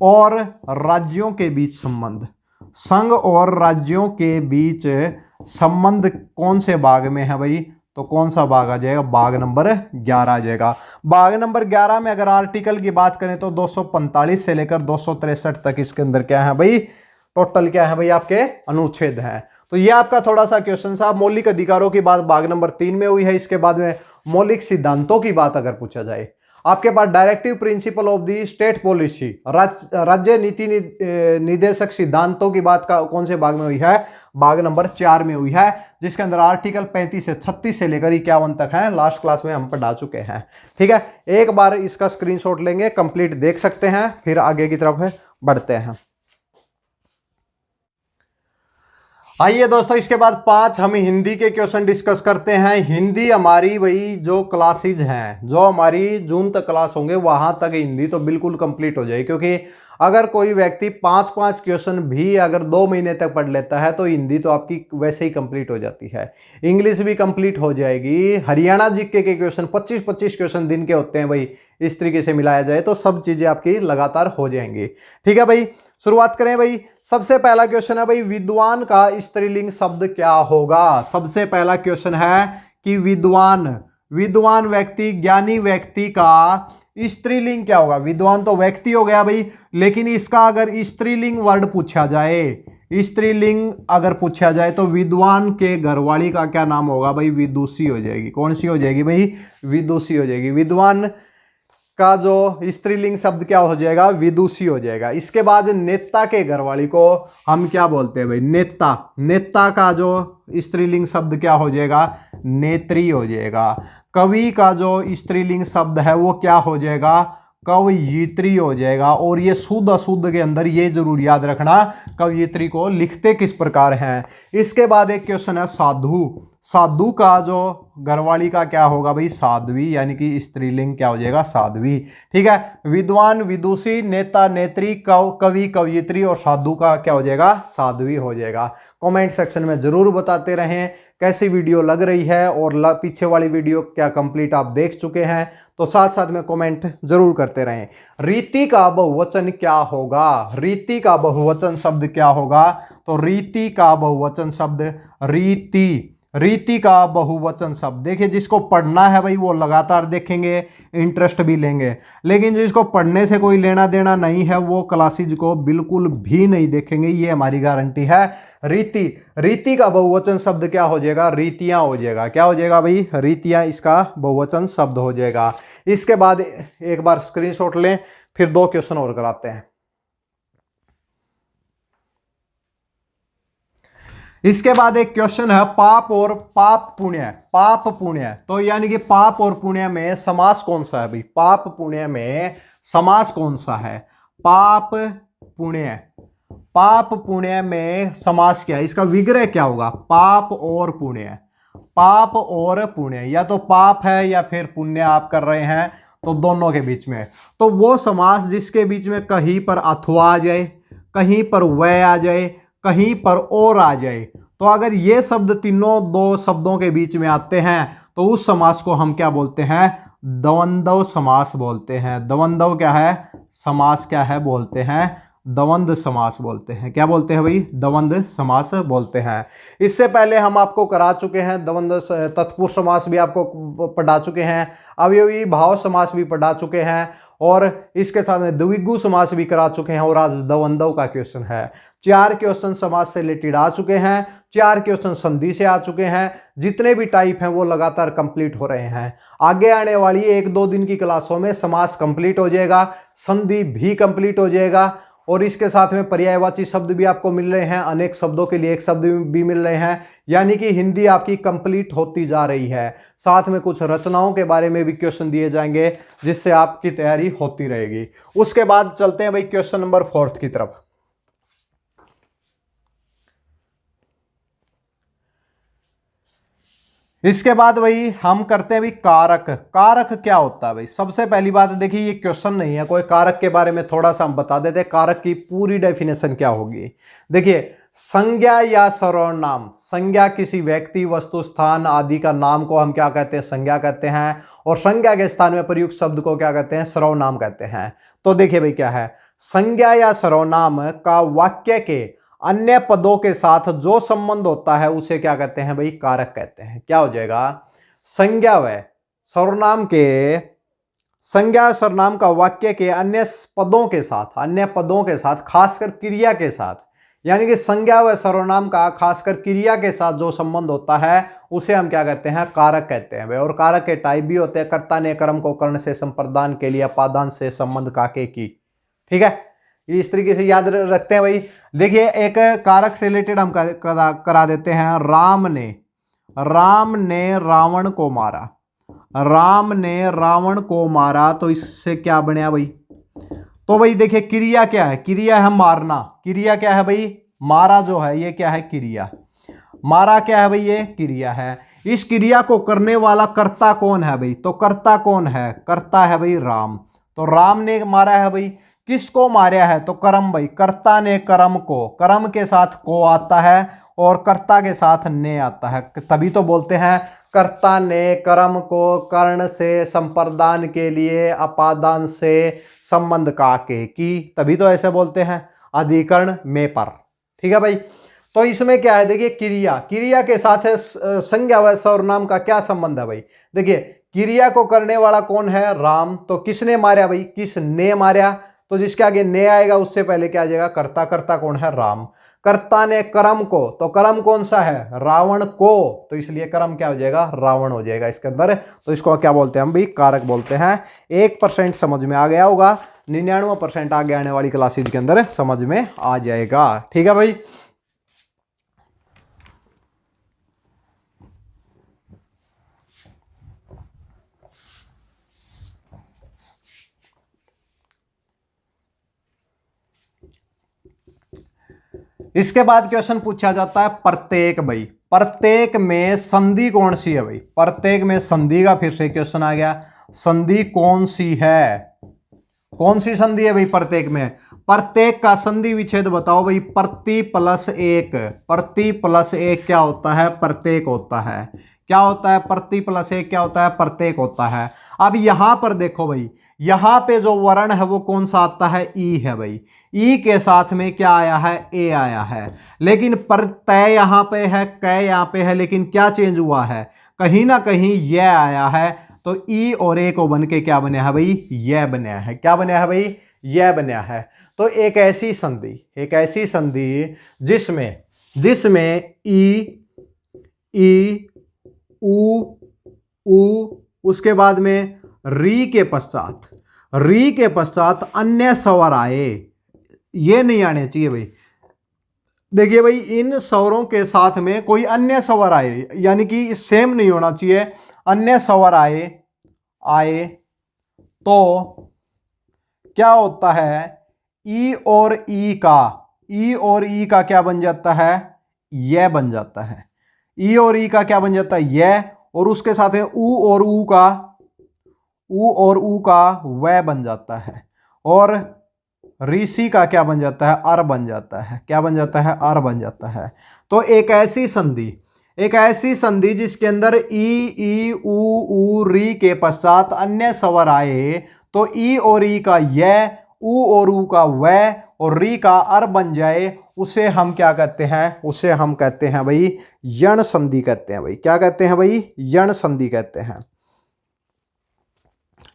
और राज्यों के बीच संबंध, संघ और राज्यों के बीच संबंध कौन से भाग में है भाई। तो कौन सा भाग आ जाएगा, भाग नंबर 11 आ जाएगा। भाग नंबर 11 में अगर आर्टिकल की बात करें तो 245 से लेकर 263 तक इसके अंदर क्या है भाई, टोटल क्या है भाई आपके अनुच्छेद हैं। तो ये आपका थोड़ा सा क्वेश्चन साहब। मौलिक अधिकारों की बात भाग नंबर 3 में हुई है। इसके बाद में मौलिक सिद्धांतों की बात अगर पूछा जाए, आपके पास directive principle of the state policy, राज्य नीति निर्देशक सिद्धांतों की बात का कौन से भाग में हुई है, भाग नंबर 4 में हुई है, जिसके अंदर आर्टिकल 35 से 36 से लेकर 51 तक है। लास्ट क्लास में हम पढ़ा चुके हैं। ठीक है, एक बार इसका स्क्रीनशॉट लेंगे, कंप्लीट देख सकते हैं, फिर आगे की तरफ बढ़ते हैं। आइए दोस्तों, इसके बाद 5 हम हिंदी के क्वेश्चन डिस्कस करते हैं। हिंदी हमारी वही जो क्लासेज हैं, जो हमारी जून तक क्लास होंगे वहां तक हिंदी तो बिल्कुल कंप्लीट हो जाएगी। क्योंकि अगर कोई व्यक्ति 5-5 क्वेश्चन भी अगर 2 महीने तक पढ़ लेता है तो हिंदी तो आपकी वैसे ही कंप्लीट हो जाती है। इंग्लिश भी कंप्लीट हो जाएगी। हरियाणा जीके के क्वेश्चन 25-25 क्वेश्चन दिन के होते हैं भाई। इस तरीके से मिलाया जाए तो सब चीजें आपकी लगातार हो जाएंगी। ठीक है भाई, शुरुआत करें भाई। सबसे पहला क्वेश्चन है भाई, विद्वान का स्त्रीलिंग शब्द क्या होगा। सबसे पहला क्वेश्चन है कि विद्वान, विद्वान व्यक्ति, ज्ञानी व्यक्ति का स्त्रीलिंग क्या होगा। विद्वान तो व्यक्ति हो गया भाई, लेकिन इसका अगर स्त्रीलिंग वर्ड पूछा जाए, स्त्रीलिंग अगर पूछा जाए तो विद्वान के घरवाली का क्या नाम होगा भाई, विदुषी हो जाएगी। कौन सी हो जाएगी भाई, विदुषी हो जाएगी। विद्वान का जो स्त्रीलिंग शब्द क्या हो जाएगा, विदुषी हो जाएगा। इसके बाद नेता के घरवाली को हम क्या बोलते हैं भाई, नेता। नेता का जो स्त्रीलिंग शब्द क्या हो जाएगा, नेत्री हो जाएगा। कवि का जो स्त्रीलिंग शब्द है वो क्या हो जाएगा, कवयित्री हो जाएगा। और ये शुद्ध अशुद्ध के अंदर ये जरूर याद रखना, कवयित्री को लिखते किस प्रकार हैं। इसके बाद एक क्वेश्चन है साधु। साधु का जो घरवाली का क्या होगा भाई, साध्वी, यानी कि स्त्रीलिंग क्या हो जाएगा, साध्वी। ठीक है, विद्वान, विदुषी, नेता, नेत्री, कवि, कवयित्री और साधु का क्या हो जाएगा, साध्वी हो जाएगा। कमेंट सेक्शन में जरूर बताते रहें कैसी वीडियो लग रही है, और पीछे वाली वीडियो क्या कंप्लीट आप देख चुके हैं, तो साथ साथ में कमेंट जरूर करते रहें। रीति का बहुवचन क्या होगा, रीति का बहुवचन शब्द क्या होगा। तो रीति का बहुवचन शब्द, रीति, रीति का बहुवचन शब्द। देखिए, जिसको पढ़ना है भाई वो लगातार देखेंगे, इंटरेस्ट भी लेंगे, लेकिन जिसको पढ़ने से कोई लेना देना नहीं है वो क्लासेज को बिल्कुल भी नहीं देखेंगे, ये हमारी गारंटी है। रीति, रीति का बहुवचन शब्द क्या हो जाएगा, रीतियां हो जाएगा। क्या हो जाएगा भाई, रीतियां इसका बहुवचन शब्द हो जाएगा। इसके बाद एक बार स्क्रीनशॉट लें, फिर 2 क्वेश्चन और कराते हैं। इसके बाद एक क्वेश्चन है, पाप और पाप पुण्य। पाप पुण्य, तो यानी कि पाप और पुण्य में समास कौन सा है भाई, पाप पुण्य में समास कौन सा है। पाप पुण्य, पाप पुण्य में समास क्या है, इसका विग्रह क्या होगा, पाप और पुण्य। पाप और पुण्य, या तो पाप है या फिर पुण्य आप कर रहे हैं, तो दोनों के बीच में। तो वो समास जिसके बीच में कहीं पर अथवा आ जाए, कहीं पर वह आ जाए, कहीं पर और आ जाए, तो अगर ये शब्द तीनों 2 शब्दों के बीच में आते हैं तो उस समास को हम क्या बोलते हैं, द्वंद्व समास बोलते हैं। द्वंद्व क्या है, समास क्या है बोलते हैं, द्वंद्व समास बोलते हैं। क्या बोलते हैं भाई, द्वंद्व समास बोलते हैं। इससे पहले हम आपको करा चुके हैं द्वंद्व, तत्पुरुष समास भी आपको पढ़ा चुके हैं, अवयवी भाव समास भी पढ़ा चुके हैं, और इसके साथ में द्विगु समास भी करा चुके हैं। और आज द्वंद्व का क्वेश्चन है। 4 क्वेश्चन समास से रिलेटेड आ चुके हैं, 4 क्वेश्चन संधि से आ चुके हैं। जितने भी टाइप हैं वो लगातार कंप्लीट हो रहे हैं। आगे आने वाली 1-2 दिन की क्लासों में समास कंप्लीट हो जाएगा, संधि भी कंप्लीट हो जाएगा, और इसके साथ में पर्यायवाची शब्द भी आपको मिल रहे हैं, अनेक शब्दों के लिए एक शब्द भी मिल रहे हैं। यानी कि हिंदी आपकी कंप्लीट होती जा रही है। साथ में कुछ रचनाओं के बारे में भी क्वेश्चन दिए जाएंगे, जिससे आपकी तैयारी होती रहेगी। उसके बाद चलते हैं भाई क्वेश्चन नंबर 4 की तरफ। इसके बाद भाई हम करते हैं भाई कारक। कारक क्या होता है भाई? सबसे पहली बात देखिए, ये क्वेश्चन नहीं है कोई, कारक के बारे में थोड़ा सा हम बता देते हैं कारक की पूरी डेफिनेशन क्या होगी। देखिए, संज्ञा या सर्वनाम, संज्ञा किसी व्यक्ति, वस्तु, स्थान आदि का नाम को हम क्या कहते हैं? संज्ञा कहते हैं। और संज्ञा के स्थान में प्रयुक्त शब्द को क्या कहते हैं? सर्वनाम कहते हैं। तो देखिए भाई क्या है, संज्ञा या सर्वनाम का वाक्य के अन्य पदों के साथ जो संबंध होता है उसे क्या कहते हैं भाई? कारक कहते हैं। क्या हो जाएगा? संज्ञा व सर्वनाम के, संज्ञा सर्वनाम का वाक्य के अन्य पदों के साथ, अन्य पदों के साथ, खासकर क्रिया के साथ, यानी कि संज्ञा व सर्वनाम का खासकर क्रिया के साथ जो संबंध होता है उसे हम क्या कहते हैं? कारक कहते हैं। और कारक के टाइप भी होते हैं, कर्ता ने कर्म को कर्ण से संप्रदान के लिए अपादान से संबंध काके की। ठीक है, इस तरीके से याद रखते हैं भाई। देखिए, एक कारक से रिलेटेड हम करा देते हैं। राम ने रावण को मारा। राम ने रावण को मारा, तो इससे क्या बना भाई? तो भाई देखिए, क्रिया क्या है? क्रिया है मारना। क्रिया क्या है भाई? मारा जो है ये क्या है? क्रिया। मारा क्या है भाई? ये क्रिया है। इस क्रिया को करने वाला कर्ता कौन है भाई? तो कर्ता कौन है? कर्ता है भाई राम। तो राम ने मारा है भाई। किसको मारा है? तो कर्म भाई। कर्ता ने कर्म को, कर्म के साथ को आता है और कर्ता के साथ ने आता है, तभी तो बोलते हैं कर्ता ने कर्म को कर्ण से संप्रदान के लिए अपादान से संबंध काके की, तभी तो ऐसे बोलते हैं अधिकरण में पर। ठीक है भाई, तो इसमें क्या है? देखिए, क्रिया, क्रिया के साथ है संज्ञा व सर्वनाम का क्या संबंध है भाई? देखिए, क्रिया को करने वाला कौन है? राम। तो किसने मारा भाई? किसने मारा? तो जिसके आगे ने आएगा उससे पहले क्या आ जाएगा? कर्ता। कर्ता कौन है? राम। कर्ता ने कर्म को, तो कर्म कौन सा है? रावण को, तो इसलिए कर्म क्या हो जाएगा? रावण हो जाएगा इसके अंदर। तो इसको क्या बोलते हैं हम भी? कारक बोलते हैं। 1% समझ में आ गया होगा, 99% आगे आने वाली क्लासेज के अंदर समझ में आ जाएगा। ठीक है भाई। इसके बाद क्वेश्चन पूछा जाता है प्रत्येक भाई। प्रत्येक में संधि कौन सी है भाई? प्रत्येक में संधि का फिर से क्वेश्चन आ गया। संधि कौन सी है? कौन सी संधि है भाई प्रत्येक में? प्रत्येक का संधि विच्छेद बताओ भाई। प्रति प्लस एक। प्रति प्लस एक क्या होता है? प्रत्येक होता है। क्या होता है? प्रति प्लस एक क्या होता है? प्रत्येक होता है। अब यहां पर देखो भाई, यहां पे जो वर्ण है वो कौन सा आता है? ई है भाई। ई के साथ में क्या आया है? ए आया है। लेकिन प्रत्यय यहां पे है, कै यहां पे है, लेकिन क्या चेंज हुआ है? कहीं ना कहीं यह आया है। तो ई और ए को बन के क्या बना है भाई? यह बना है। क्या बना है भाई? यह बना है। तो एक ऐसी संधि, एक ऐसी संधि जिसमें ई उ उसके बाद में री के पश्चात अन्य स्वर आए। ये नहीं आने चाहिए भाई। देखिए भाई, इन स्वरों के साथ में कोई अन्य स्वर आए, यानी कि सेम नहीं होना चाहिए। अन्य स्वर आए तो क्या होता है? ई और ई का क्या बन जाता है? यह बन जाता है। ई और ई का क्या बन जाता है? यह। और उसके साथ है ऊ और ऊ का वह बन जाता है। और ऋषि का क्या बन जाता है? अर बन जाता है। क्या बन जाता है? अर बन जाता है। तो एक ऐसी संधि जिसके अंदर ई ऊ री के पश्चात अन्य स्वर आए, तो ई और ई का यह, ऊ और ऊ का वह और री का अर बन जाए, उसे हम क्या कहते हैं? उसे हम कहते हैं भाई यण संधि कहते हैं भाई। क्या कहते हैं भाई? यण संधि कहते हैं।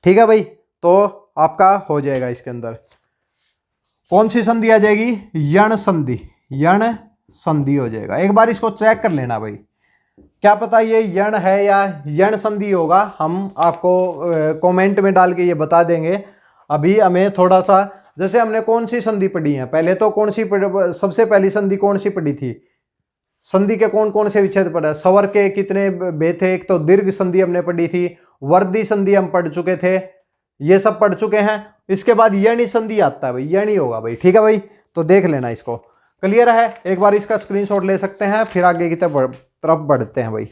ठीक है भाई, तो आपका हो जाएगा इसके अंदर कौन सी संधि आ जाएगी? यण संधि। यण संधि हो जाएगा। एक बार इसको चेक कर लेना भाई, क्या पता ये यण है या यण संधि होगा। हम आपको कमेंट में डाल के ये बता देंगे। अभी हमें थोड़ा सा, जैसे हमने कौन सी संधि पढ़ी है पहले, तो कौन सी सबसे पहली संधि कौन सी पढ़ी थी? संधि के कौन कौन से विच्छेद पढ़ा? स्वर के कितने भेद थे? एक तो दीर्घ संधि हमने पढ़ी थी, वर्दी संधि हम पढ़ चुके थे, ये सब पढ़ चुके हैं। इसके बाद यणी संधि आता है भाई, यणी होगा भाई। ठीक है भाई, तो देख लेना इसको। क्लियर है? एक बार इसका स्क्रीनशॉट ले सकते हैं, फिर आगे की तरफ बढ़ते हैं भाई।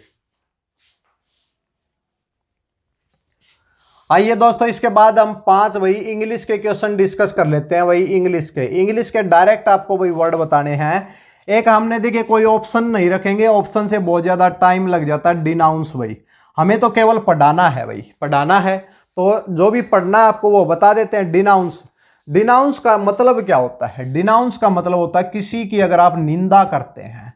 आइए दोस्तों, इसके बाद हम 5 भाई इंग्लिश के क्वेश्चन डिस्कस कर लेते हैं। भाई इंग्लिश के डायरेक्ट आपको भाई वर्ड बताने हैं। एक हमने देखिए कोई ऑप्शन नहीं रखेंगे, ऑप्शन से बहुत ज्यादा टाइम लग जाता है। डिनाउंस भाई हमें तो केवल पढ़ाना है, भाई पढ़ाना है, तो जो भी पढ़ना है आपको वो बता देते हैं। डिनाउंस, डिनाउंस का मतलब क्या होता है? डिनाउंस का मतलब होता है किसी की अगर आप निंदा करते हैं,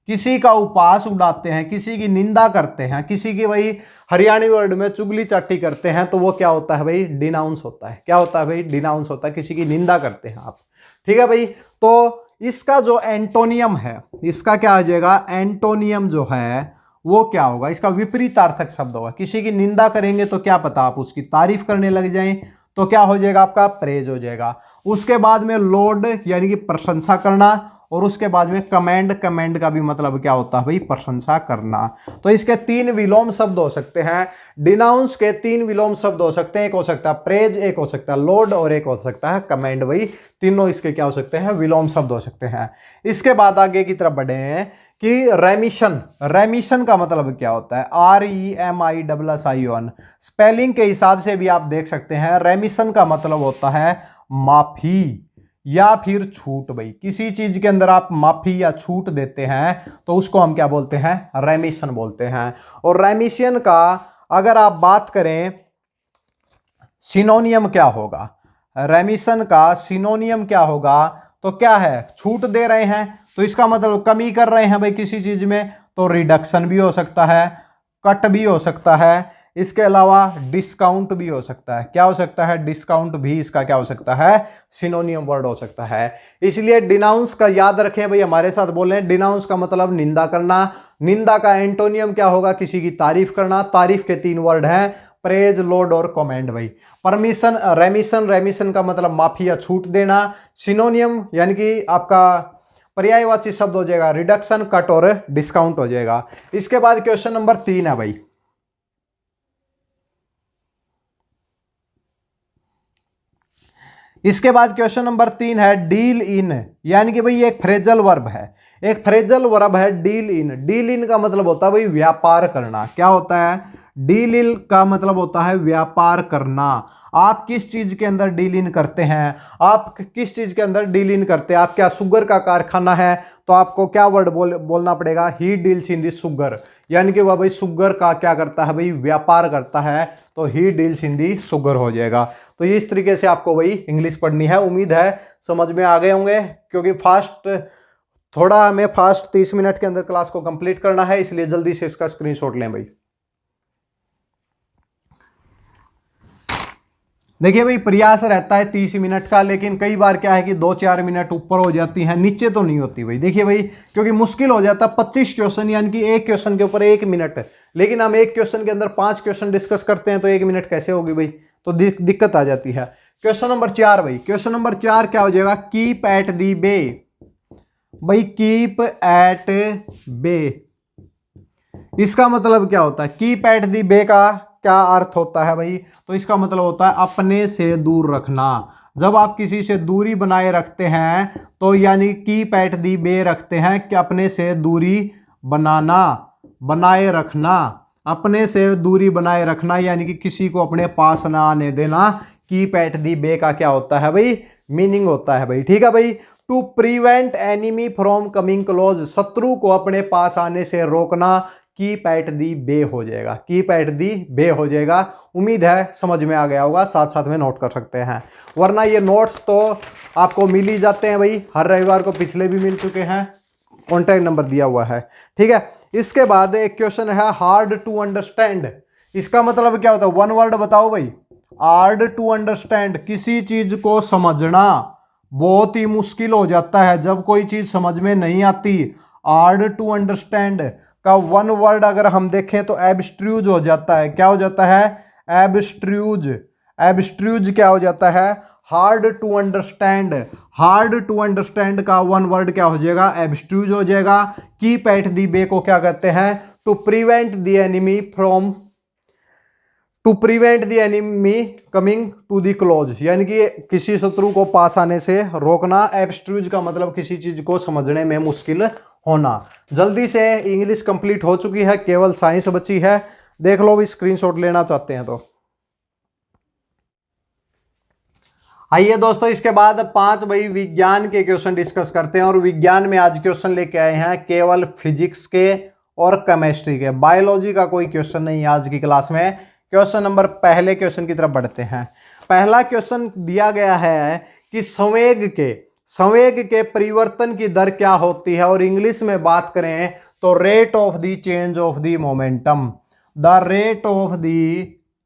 किसी का उपहास उड़ाते हैं, किसी की निंदा करते हैं, किसी की भाई हरियाणी वर्ड में चुगली चाटी करते हैं, तो वो क्या होता है भाई? डिनाउंस होता है। क्या होता है भाई? डिनाउंस होता है, किसी की निंदा करते हैं आप। ठीक है भाई, तो इसका जो एंटोनियम है, इसका क्या आ जाएगा? एंटोनियम जो है वो क्या होगा? इसका विपरीतार्थक शब्द होगा। किसी की निंदा करेंगे तो क्या पता आप उसकी तारीफ करने लग जाएं, तो क्या हो जाएगा? आपका प्रेज हो जाएगा। उसके बाद में लॉर्ड यानी कि प्रशंसा करना, और उसके बाद में कमेंड, कमेंड का भी मतलब क्या होता है भाई? प्रशंसा करना। तो इसके 3 विलोम शब्द हो सकते हैं। डिनाउंस के 3 विलोम शब्द हो सकते हैं। एक हो सकता है प्रेज, एक हो सकता है लॉर्ड, और एक हो सकता है कमेंड। भाई तीनों इसके क्या हो सकते हैं? विलोम शब्द हो सकते हैं। इसके बाद आगे की तरफ बढ़े हैं कि रेमिशन, रेमिशन का मतलब क्या होता है? REMISSION, स्पेलिंग के हिसाब से भी आप देख सकते हैं। रेमिशन का मतलब होता है माफी या फिर छूट। भाई किसी चीज के अंदर आप माफी या छूट देते हैं तो उसको हम क्या बोलते हैं? रेमिशन बोलते हैं। और रेमिशन का अगर आप बात करें सिनोनियम क्या होगा? रेमिशन का सिनोनियम क्या होगा? तो क्या है? छूट दे रहे हैं तो इसका मतलब कमी कर रहे हैं भाई किसी चीज में, तो रिडक्शन भी हो सकता है, कट भी हो सकता है, इसके अलावा डिस्काउंट भी हो सकता है। क्या हो सकता है? डिस्काउंट भी इसका क्या हो सकता है? सिनोनियम वर्ड हो सकता है। इसलिए डिनाउंस का याद रखें भाई, हमारे साथ बोले। डिनाउंस का मतलब निंदा करना। निंदा का एंटोनियम क्या होगा? किसी की तारीफ करना। तारीफ के 3 वर्ड हैं, प्रेज, लॉर्ड और कमेंड। भाई परमिशन, रेमिशन, रेमिशन का मतलब माफी या छूट देना। सिनोनियम यानी कि आपका पर्यायवाची शब्द हो जाएगा रिडक्शन, कट और डिस्काउंट हो जाएगा। इसके बाद क्वेश्चन नंबर 3 है भाई। इसके बाद क्वेश्चन नंबर 3 है डील इन, यानी कि भाई एक फ्रेजल वर्ब है। एक फ्रेजल वर्ब है डील इन। डील इन का मतलब होता है भाई व्यापार करना। क्या होता है? डील इन का मतलब होता है व्यापार करना। आप किस चीज के अंदर डील इन करते हैं? आप किस चीज के अंदर डील इन करते हैं? आप क्या शुगर का कारखाना है तो आपको क्या वर्ड बोलना पड़ेगा? He deals in the sugar, यानी कि वह भाई शुगर का क्या करता है भाई? व्यापार करता है, तो he deals in the sugar हो जाएगा। तो ये इस तरीके से आपको भाई इंग्लिश पढ़नी है। उम्मीद है समझ में आ गए होंगे, क्योंकि थोड़ा हमें फास्ट 30 मिनट के अंदर क्लास को कंप्लीट करना है, इसलिए जल्दी से इसका स्क्रीनशॉट लें भाई। देखिए भाई प्रयास रहता है 30 मिनट का, लेकिन कई बार क्या है कि 2-4 मिनट ऊपर हो जाती है, नीचे तो नहीं होती भाई। देखिए भाई क्योंकि मुश्किल हो जाता है 25 क्वेश्चन, यानी कि एक क्वेश्चन के ऊपर 1 मिनट, लेकिन हम एक क्वेश्चन के अंदर 5 क्वेश्चन डिस्कस करते हैं तो 1 मिनट कैसे होगी भाई? तो दिक्कत आ जाती है। क्वेश्चन नंबर 4 भाई, क्वेश्चन नंबर 4 क्या हो जाएगा? कीप एट दी बे। भाई कीप एट बे, इसका मतलब क्या होता है? कीप एट दी बे का क्या अर्थ होता है भाई? तो इसका मतलब होता है अपने से दूर रखना। जब आप किसी से दूरी बनाए रखते हैं तो यानी कीप एट दी बे रखते हैं कि अपने से दूरी बनाना, बनाए रखना। अपने से दूरी बनाए रखना यानी कि किसी को अपने पास ना आने देना। कीप एट दी बे का क्या होता है भाई? मीनिंग होता है भाई। ठीक है भाई। To prevent enemy from coming close, शत्रु को अपने पास आने से रोकना। कीप एट दी बे हो जाएगा, कीप एट दी बे हो जाएगा। उम्मीद है समझ में आ गया होगा, साथ साथ में नोट कर सकते हैं, वरना ये नोट्स तो आपको मिल ही जाते हैं भाई। हर रविवार को पिछले भी मिल चुके हैं, कॉन्टैक्ट नंबर दिया हुआ है। ठीक है। इसके बाद एक क्वेश्चन है हार्ड टू अंडरस्टैंड। इसका मतलब क्या होता है? 1 वर्ड बताओ भाई। हार्ड टू अंडरस्टैंड, किसी चीज को समझना बहुत ही मुश्किल हो जाता है जब कोई चीज समझ में नहीं आती। हार्ड टू अंडरस्टैंड का 1 वर्ड अगर हम देखें तो एब्स्ट्रूज हो जाता है। क्या हो जाता है? एब्स्ट्रूज। एब्स्ट्रूज क्या हो जाता है? Hard to understand. Hard to understand का 1 वर्ड क्या हो जाएगा? एब्स्ट्रूज हो जाएगा। कीप एट दी बे को क्या कहते हैं? To prevent the enemy from, to prevent the enemy coming to the close, यानी कि किसी शत्रु को पास आने से रोकना। एब्स्ट्रूज का मतलब किसी चीज को समझने में मुश्किल होना। जल्दी से इंग्लिश कंप्लीट हो चुकी है, केवल साइंस बची है। देख लो भी, स्क्रीनशॉट लेना चाहते हैं तो। आइए दोस्तों, इसके बाद 5 भाई विज्ञान के क्वेश्चन डिस्कस करते हैं। और विज्ञान में आज क्वेश्चन लेके आए हैं केवल फिजिक्स के और केमिस्ट्री के, बायोलॉजी का कोई क्वेश्चन नहीं है आज की क्लास में। क्वेश्चन नंबर पहले क्वेश्चन की तरफ बढ़ते हैं। पहला क्वेश्चन दिया गया है कि संवेग के परिवर्तन की दर क्या होती है, और इंग्लिश में बात करें तो rate of the change of the momentum, the rate of the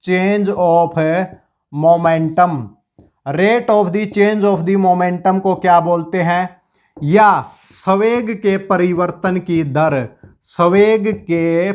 change of momentum. Rate of the change of the momentum को क्या बोलते हैं, या संवेग के परिवर्तन की दर, संवेग के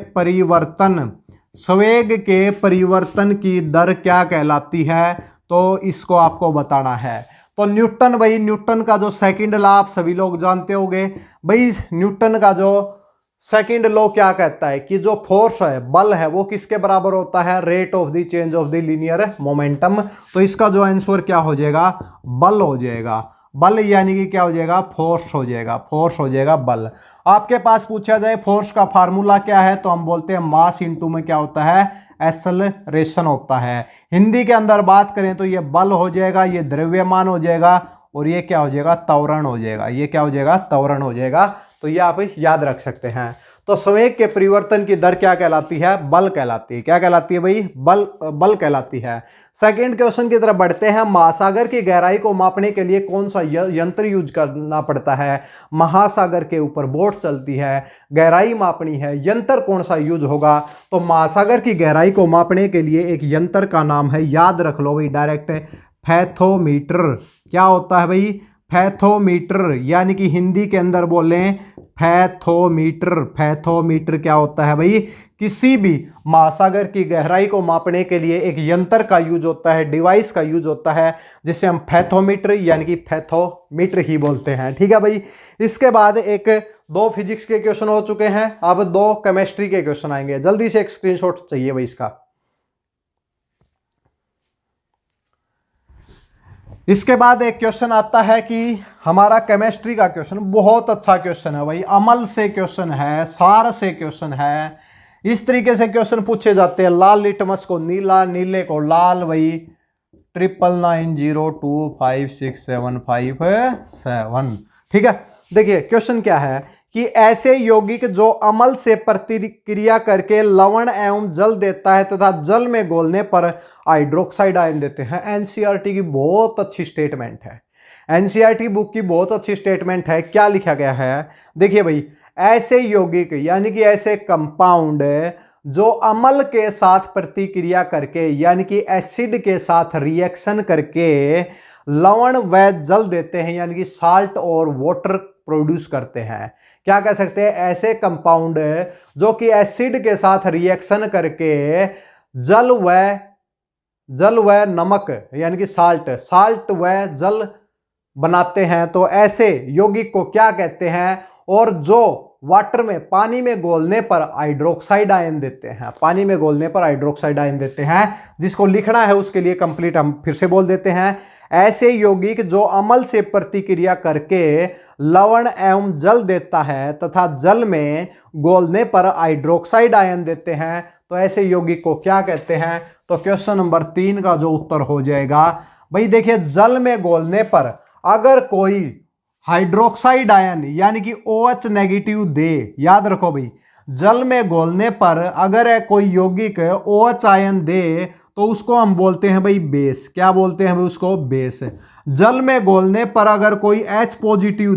परिवर्तन की दर क्या कहलाती है, तो इसको आपको बताना है। तो न्यूटन, भाई न्यूटन का जो सेकंड लॉ आप सभी लोग जानते होंगे। भाई न्यूटन का जो सेकंड लॉ क्या कहता है कि जो फोर्स है, बल है, वो किसके बराबर होता है, rate of the change of the linear momentum. तो इसका जो आंसर क्या हो जाएगा, बल हो जाएगा। बल यानी कि क्या हो जाएगा, फोर्स हो जाएगा, फोर्स हो जाएगा बल। आपके पास पूछा जाए फोर्स का फार्मूला क्या है, तो हम बोलते हैं मास इंटू में क्या होता है, एक्सेलरेशन होता है। हिंदी के अंदर बात करें तो ये बल हो जाएगा, ये द्रव्यमान हो जाएगा, और ये क्या हो जाएगा, त्वरण हो जाएगा। ये क्या हो जाएगा, त्वरण हो जाएगा। तो ये आप याद रख सकते हैं। तो संवेग के परिवर्तन की दर क्या कहलाती है, बल कहलाती है। क्या कहलाती है भाई, बल कहलाती है। सेकंड क्वेश्चन की तरफ बढ़ते हैं। महासागर की गहराई को मापने के लिए कौन सा यंत्र यूज करना पड़ता है। महासागर के ऊपर बोट चलती है, गहराई मापनी है, यंत्र कौन सा यूज होगा। तो महासागर की गहराई को मापने के लिए एक यंत्र का नाम है, याद रख लो भाई डायरेक्ट, फैथोमीटर। क्या होता है भाई, फैथोमीटर, यानी कि हिंदी के अंदर बोलें फैथोमीटर। फैथोमीटर क्या होता है भाई, किसी भी महासागर की गहराई को मापने के लिए एक यंत्र का यूज होता है, डिवाइस का यूज होता है, जिसे हम फैथोमीटर यानी कि फैथोमीटर ही बोलते हैं। ठीक है भाई। इसके बाद 2 फिजिक्स के क्वेश्चन हो चुके हैं, अब 2 केमिस्ट्री के क्वेश्चन आएंगे। जल्दी से एक स्क्रीनशॉट चाहिए भाई इसका। इसके बाद एक क्वेश्चन आता है कि हमारा केमिस्ट्री का क्वेश्चन बहुत अच्छा क्वेश्चन है भाई, अमल से क्वेश्चन है, सार से क्वेश्चन है। इस तरीके से क्वेश्चन पूछे जाते हैं। लाल लिटमस को नीला, नीले को लाल। भाई 9990256757। ठीक है। देखिए क्वेश्चन क्या है कि ऐसे यौगिक जो अम्ल से प्रतिक्रिया करके लवण एवं जल देता है तथा जल में घोलने पर हाइड्रोक्साइड आयन देते हैं। एनसीईआरटी की बहुत अच्छी स्टेटमेंट है, एनसीईआरटी बुक की बहुत अच्छी स्टेटमेंट है। क्या लिखा गया है, देखिए भाई, ऐसे यौगिक यानी कि ऐसे कंपाउंड जो अम्ल के साथ प्रतिक्रिया करके यानी कि एसिड के साथ रिएक्शन करके लवण व जल देते हैं, यानी कि साल्ट और वाटर प्रोड्यूस करते हैं। क्या कह सकते हैं, ऐसे कंपाउंड जो कि एसिड के साथ रिएक्शन करके जल व नमक यानी कि साल्ट व जल बनाते हैं, तो ऐसे यौगिक को क्या कहते हैं। और जो वाटर में, पानी में घोलने पर हाइड्रोक्साइड आयन देते हैं, पानी में घोलने पर हाइड्रोक्साइड आयन देते हैं। जिसको लिखना है उसके लिए कंप्लीट हम फिर से बोल देते हैं। ऐसे यौगिक जो अम्ल से प्रतिक्रिया करके लवण एवं जल देता है तथा जल में घोलने पर हाइड्रोक्साइड आयन देते हैं, तो ऐसे यौगिक को क्या कहते हैं। तो क्वेश्चन नंबर 3 का जो उत्तर हो जाएगा भाई, देखिए जल में घोलने पर अगर कोई हाइड्रोक्साइड आयन यानी कि OH नेगेटिव दे, याद रखो भाई, जल में घोलने पर अगर कोई यौगिक OH आयन दे तो उसको हम बोलते हैं भाई बेस। क्या बोलते हैं भाई उसको, बेस। जल में घोलने पर अगर कोई H पॉजिटिव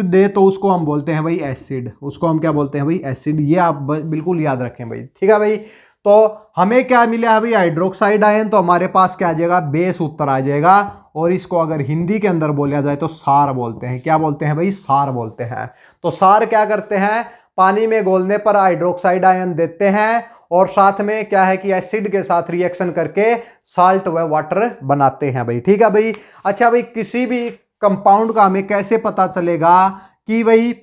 दे तो उसको हम बोलते हैं भाई एसिड। उसको हम क्या बोलते हैं भाई, एसिड। ये आप बिल्कुल याद रखें भाई। ठीक है भाई। तो हमें क्या मिला अभी, हाइड्रोक्साइड आयन। तो हमारे पास क्या आ जाएगा, बेस उत्तर आ जाएगा। और इसको अगर हिंदी के अंदर बोला जाए तो सार बोलते हैं। क्या बोलते हैं भाई, सार बोलते हैं। तो सार क्या करते हैं, पानी में घोलने पर हाइड्रोक्साइड आयन देते हैं, और साथ में क्या है कि एसिड के साथ रिएक्शन करके साल्ट व वाटर बनाते हैं भाई। ठीक है भाई। अच्छा भाई, किसी भी कंपाउंड का हमें कैसे पता चलेगा कि भाई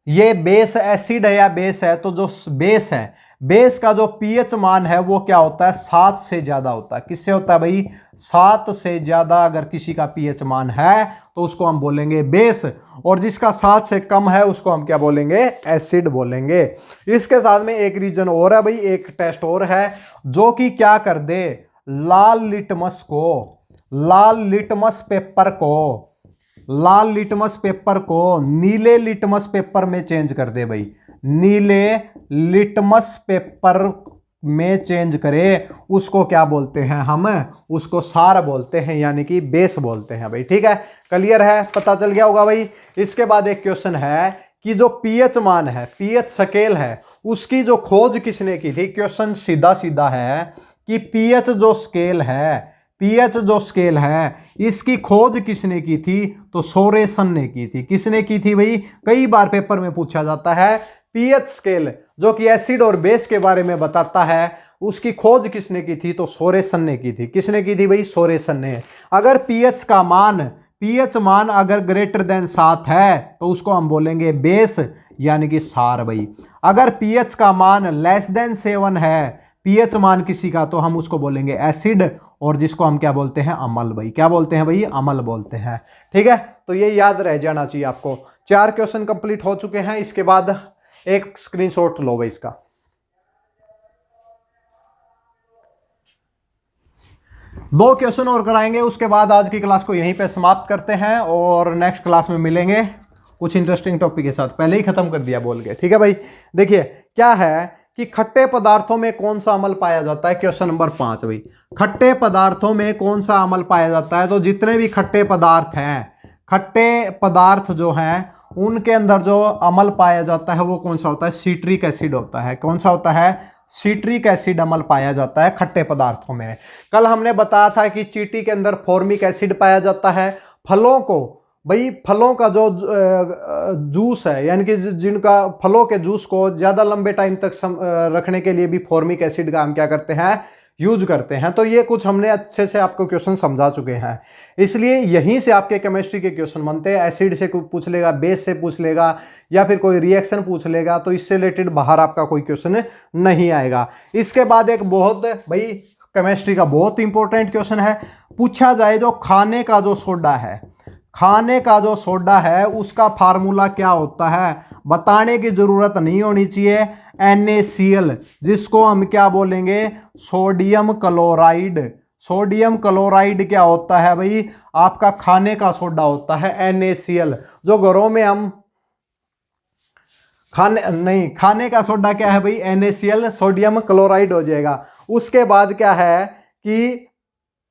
ये बेस एसिड है या बेस है। तो जो बेस है, बेस का जो पीएच मान है वो क्या होता है, 7 से ज्यादा होता है। किससे होता है भाई, 7 से ज्यादा अगर किसी का पीएच मान है तो उसको हम बोलेंगे बेस, और जिसका 7 से कम है उसको हम क्या बोलेंगे, एसिड बोलेंगे। इसके साथ में एक रीजन और है भाई, एक टेस्ट और है जो कि क्या कर दे, लाल लिटमस को, लाल लिटमस पेपर को, लाल लिटमस पेपर को नीले लिटमस पेपर में चेंज कर दे भाई, नीले लिटमस पेपर में चेंज करे, उसको क्या बोलते हैं हम, उसको सार बोलते हैं, यानी कि बेस बोलते हैं भाई। ठीक है, क्लियर है, पता चल गया होगा भाई। इसके बाद एक क्वेश्चन है कि जो पीएच मान है, पीएच स्केल है, उसकी जो खोज किसने की थी। क्वेश्चन सीधा सीधा है कि पीएच जो स्केल है, पीएच जो स्केल है, इसकी खोज किसने की थी, तो सोरेसन ने की थी। किसने की थी भाई, कई बार पेपर में पूछा जाता है। पीएच स्केल जो कि एसिड और बेस के बारे में बताता है, उसकी खोज किसने की थी, तो सोरेसन ने की थी। किसने की थी भाई, सोरेसन ने। अगर पीएच का मान, पीएच मान अगर ग्रेटर देन 7 है तो उसको हम बोलेंगे बेस, यानी कि सार भाई। अगर पीएच का मान लेस देन 7 है, पीएच मान किसी का, तो हम उसको बोलेंगे एसिड, और जिसको हम क्या बोलते हैं, अम्ल भाई। क्या बोलते हैं भाई, अम्ल बोलते हैं। ठीक है, तो ये याद रह जाना चाहिए आपको। 4 क्वेश्चन कंप्लीट हो चुके हैं। इसके बाद एक स्क्रीनशॉट लो भाई इसका। दो क्वेश्चन और कराएंगे, उसके बाद आज की क्लास को यहीं पे समाप्त करते हैं और नेक्स्ट क्लास में मिलेंगे कुछ इंटरेस्टिंग टॉपिक के साथ। पहले ही खत्म कर दिया बोल के। ठीक है भाई, देखिए क्या है कि खट्टे पदार्थों में कौन सा अम्ल पाया जाता है। क्वेश्चन नंबर 5 भाई, खट्टे पदार्थों में कौन सा अम्ल पाया जाता है। तो जितने भी खट्टे पदार्थ हैं, खट्टे पदार्थ जो हैं, उनके अंदर जो अम्ल पाया जाता है वो कौन सा होता है, सिट्रिक एसिड होता है। कौन सा होता है, सिट्रिक एसिड अम्ल पाया जाता है खट्टे पदार्थों में। कल हमने बताया था कि चींटी के अंदर फॉर्मिक एसिड पाया जाता है। फलों को भाई, फलों का जो जूस है, यानी कि जिनका फलों के जूस को ज़्यादा लंबे टाइम तक रखने के लिए भी फॉर्मिक एसिड का हम क्या करते हैं, यूज करते हैं। तो ये कुछ हमने अच्छे से आपको क्वेश्चन समझा चुके हैं, इसलिए यहीं से आपके केमिस्ट्री के क्वेश्चन बनते हैं। एसिड से पूछ लेगा, बेस से पूछ लेगा, या फिर कोई रिएक्शन पूछ लेगा, तो इससे रिलेटेड बाहर आपका कोई क्वेश्चन नहीं आएगा। इसके बाद एक बहुत भाई केमिस्ट्री का बहुत इंपॉर्टेंट क्वेश्चन है, पूछा जाए जो खाने का जो सोडा है, खाने का जो सोडा है उसका फार्मूला क्या होता है, बताने की जरूरत नहीं होनी चाहिए। NaCl, जिसको हम क्या बोलेंगे, सोडियम क्लोराइड। सोडियम क्लोराइड क्या होता है भाई, आपका खाने का सोडा होता है NaCl। जो घरों में हम खाने का सोडा क्या है भाई, NaCl, सोडियम क्लोराइड हो जाएगा। उसके बाद क्या है कि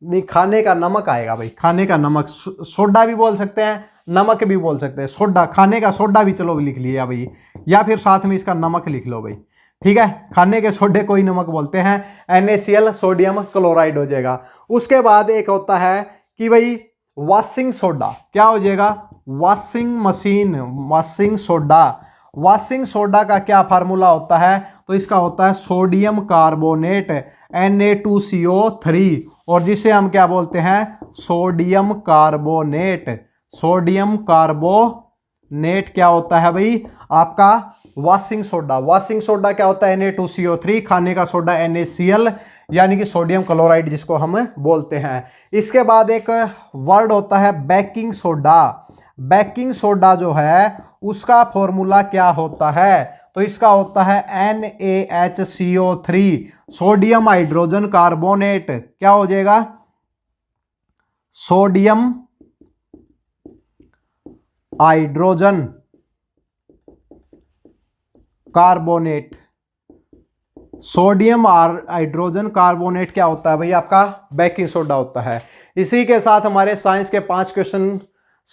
नहीं, खाने का नमक आएगा भाई, खाने का नमक। सोडा भी बोल सकते हैं, नमक भी बोल सकते हैं। सोडा, खाने का सोडा भी चलो लिख लिया भाई, या फिर साथ में इसका नमक लिख लो भाई। ठीक है, खाने के सोडे को ही नमक बोलते हैं। NaCl, सोडियम क्लोराइड हो जाएगा। उसके बाद एक होता है कि भाई वॉशिंग सोडा, क्या हो जाएगा, washing machine, washing soda. Washing soda का क्या फार्मूला होता है, तो इसका होता है सोडियम कार्बोनेट, Na2CO3, और जिसे हम क्या बोलते हैं, सोडियम कार्बोनेट। सोडियम कार्बोनेट क्या होता है भाई, आपका वॉशिंग सोडा। वॉशिंग सोडा क्या होता है, Na2CO3, खाने का सोडा NaCl, यानी कि सोडियम क्लोराइड जिसको हम बोलते हैं। इसके बाद एक वर्ड होता है बेकिंग सोडा। बेकिंग सोडा जो है उसका फॉर्मूला क्या होता है, तो इसका होता है NaHCO3, सोडियम हाइड्रोजन कार्बोनेट। क्या हो जाएगा, sodium hydrogen carbonate. Sodium hydrogen carbonate क्या होता है भाई, आपका बेकिंग सोडा होता है। इसी के साथ हमारे साइंस के 5 क्वेश्चन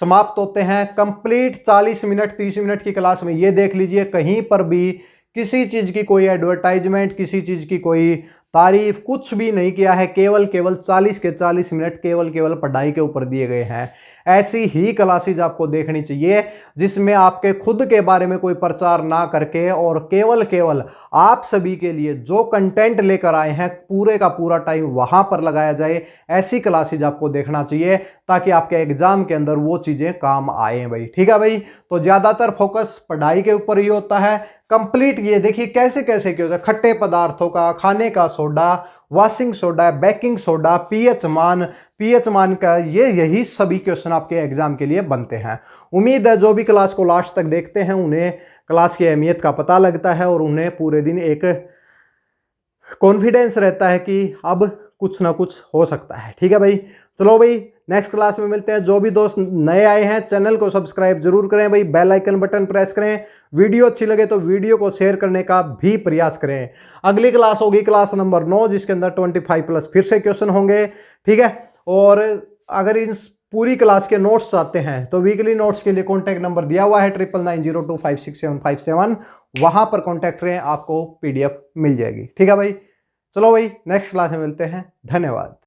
समाप्त होते हैं। कंप्लीट 40 मिनट 30 मिनट की क्लास में ये देख लीजिए, कहीं पर भी किसी चीज़ की कोई एडवर्टाइजमेंट, किसी चीज़ की कोई तारीफ, कुछ भी नहीं किया है। केवल 40 के 40 मिनट केवल पढ़ाई के ऊपर दिए गए हैं। ऐसी ही क्लासेज आपको देखनी चाहिए जिसमें आपके खुद के बारे में कोई प्रचार ना करके, और केवल आप सभी के लिए जो कंटेंट लेकर आए हैं पूरे का पूरा टाइम वहां पर लगाया जाए। ऐसी क्लासेज आपको देखना चाहिए ताकि आपके एग्जाम के अंदर वो चीजें काम आए भाई। ठीक है भाई, तो ज्यादातर फोकस पढ़ाई के ऊपर ही होता है। कंप्लीट ये देखिए कैसे कैसे क्या होता है, खट्टे पदार्थों का, खाने का soda, washing soda, baking soda, pH मान का, ये यही सभी क्वेश्चन आपके एग्जाम के लिए बनते हैं। उम्मीद है जो भी क्लास को लास्ट तक देखते हैं उन्हें क्लास की अहमियत का पता लगता है और उन्हें पूरे दिन एक कॉन्फिडेंस रहता है कि अब कुछ ना कुछ हो सकता है। ठीक है भाई, चलो भाई नेक्स्ट क्लास में मिलते हैं। जो भी दोस्त नए आए हैं चैनल को सब्सक्राइब जरूर करें भाई, बेल आइकन बटन प्रेस करें, वीडियो अच्छी लगे तो वीडियो को शेयर करने का भी प्रयास करें। अगली क्लास होगी क्लास नंबर 9, जिसके अंदर 25+ फिर से क्वेश्चन होंगे। ठीक है, और अगर इस पूरी क्लास के नोट्स चाहते हैं तो वीकली नोट्स के लिए कॉन्टैक्ट नंबर दिया हुआ है 9990256757, वहां पर कॉन्टैक्ट करें, आपको PDF मिल जाएगी। ठीक है भाई, चलो भाई नेक्स्ट क्लास में मिलते हैं, धन्यवाद।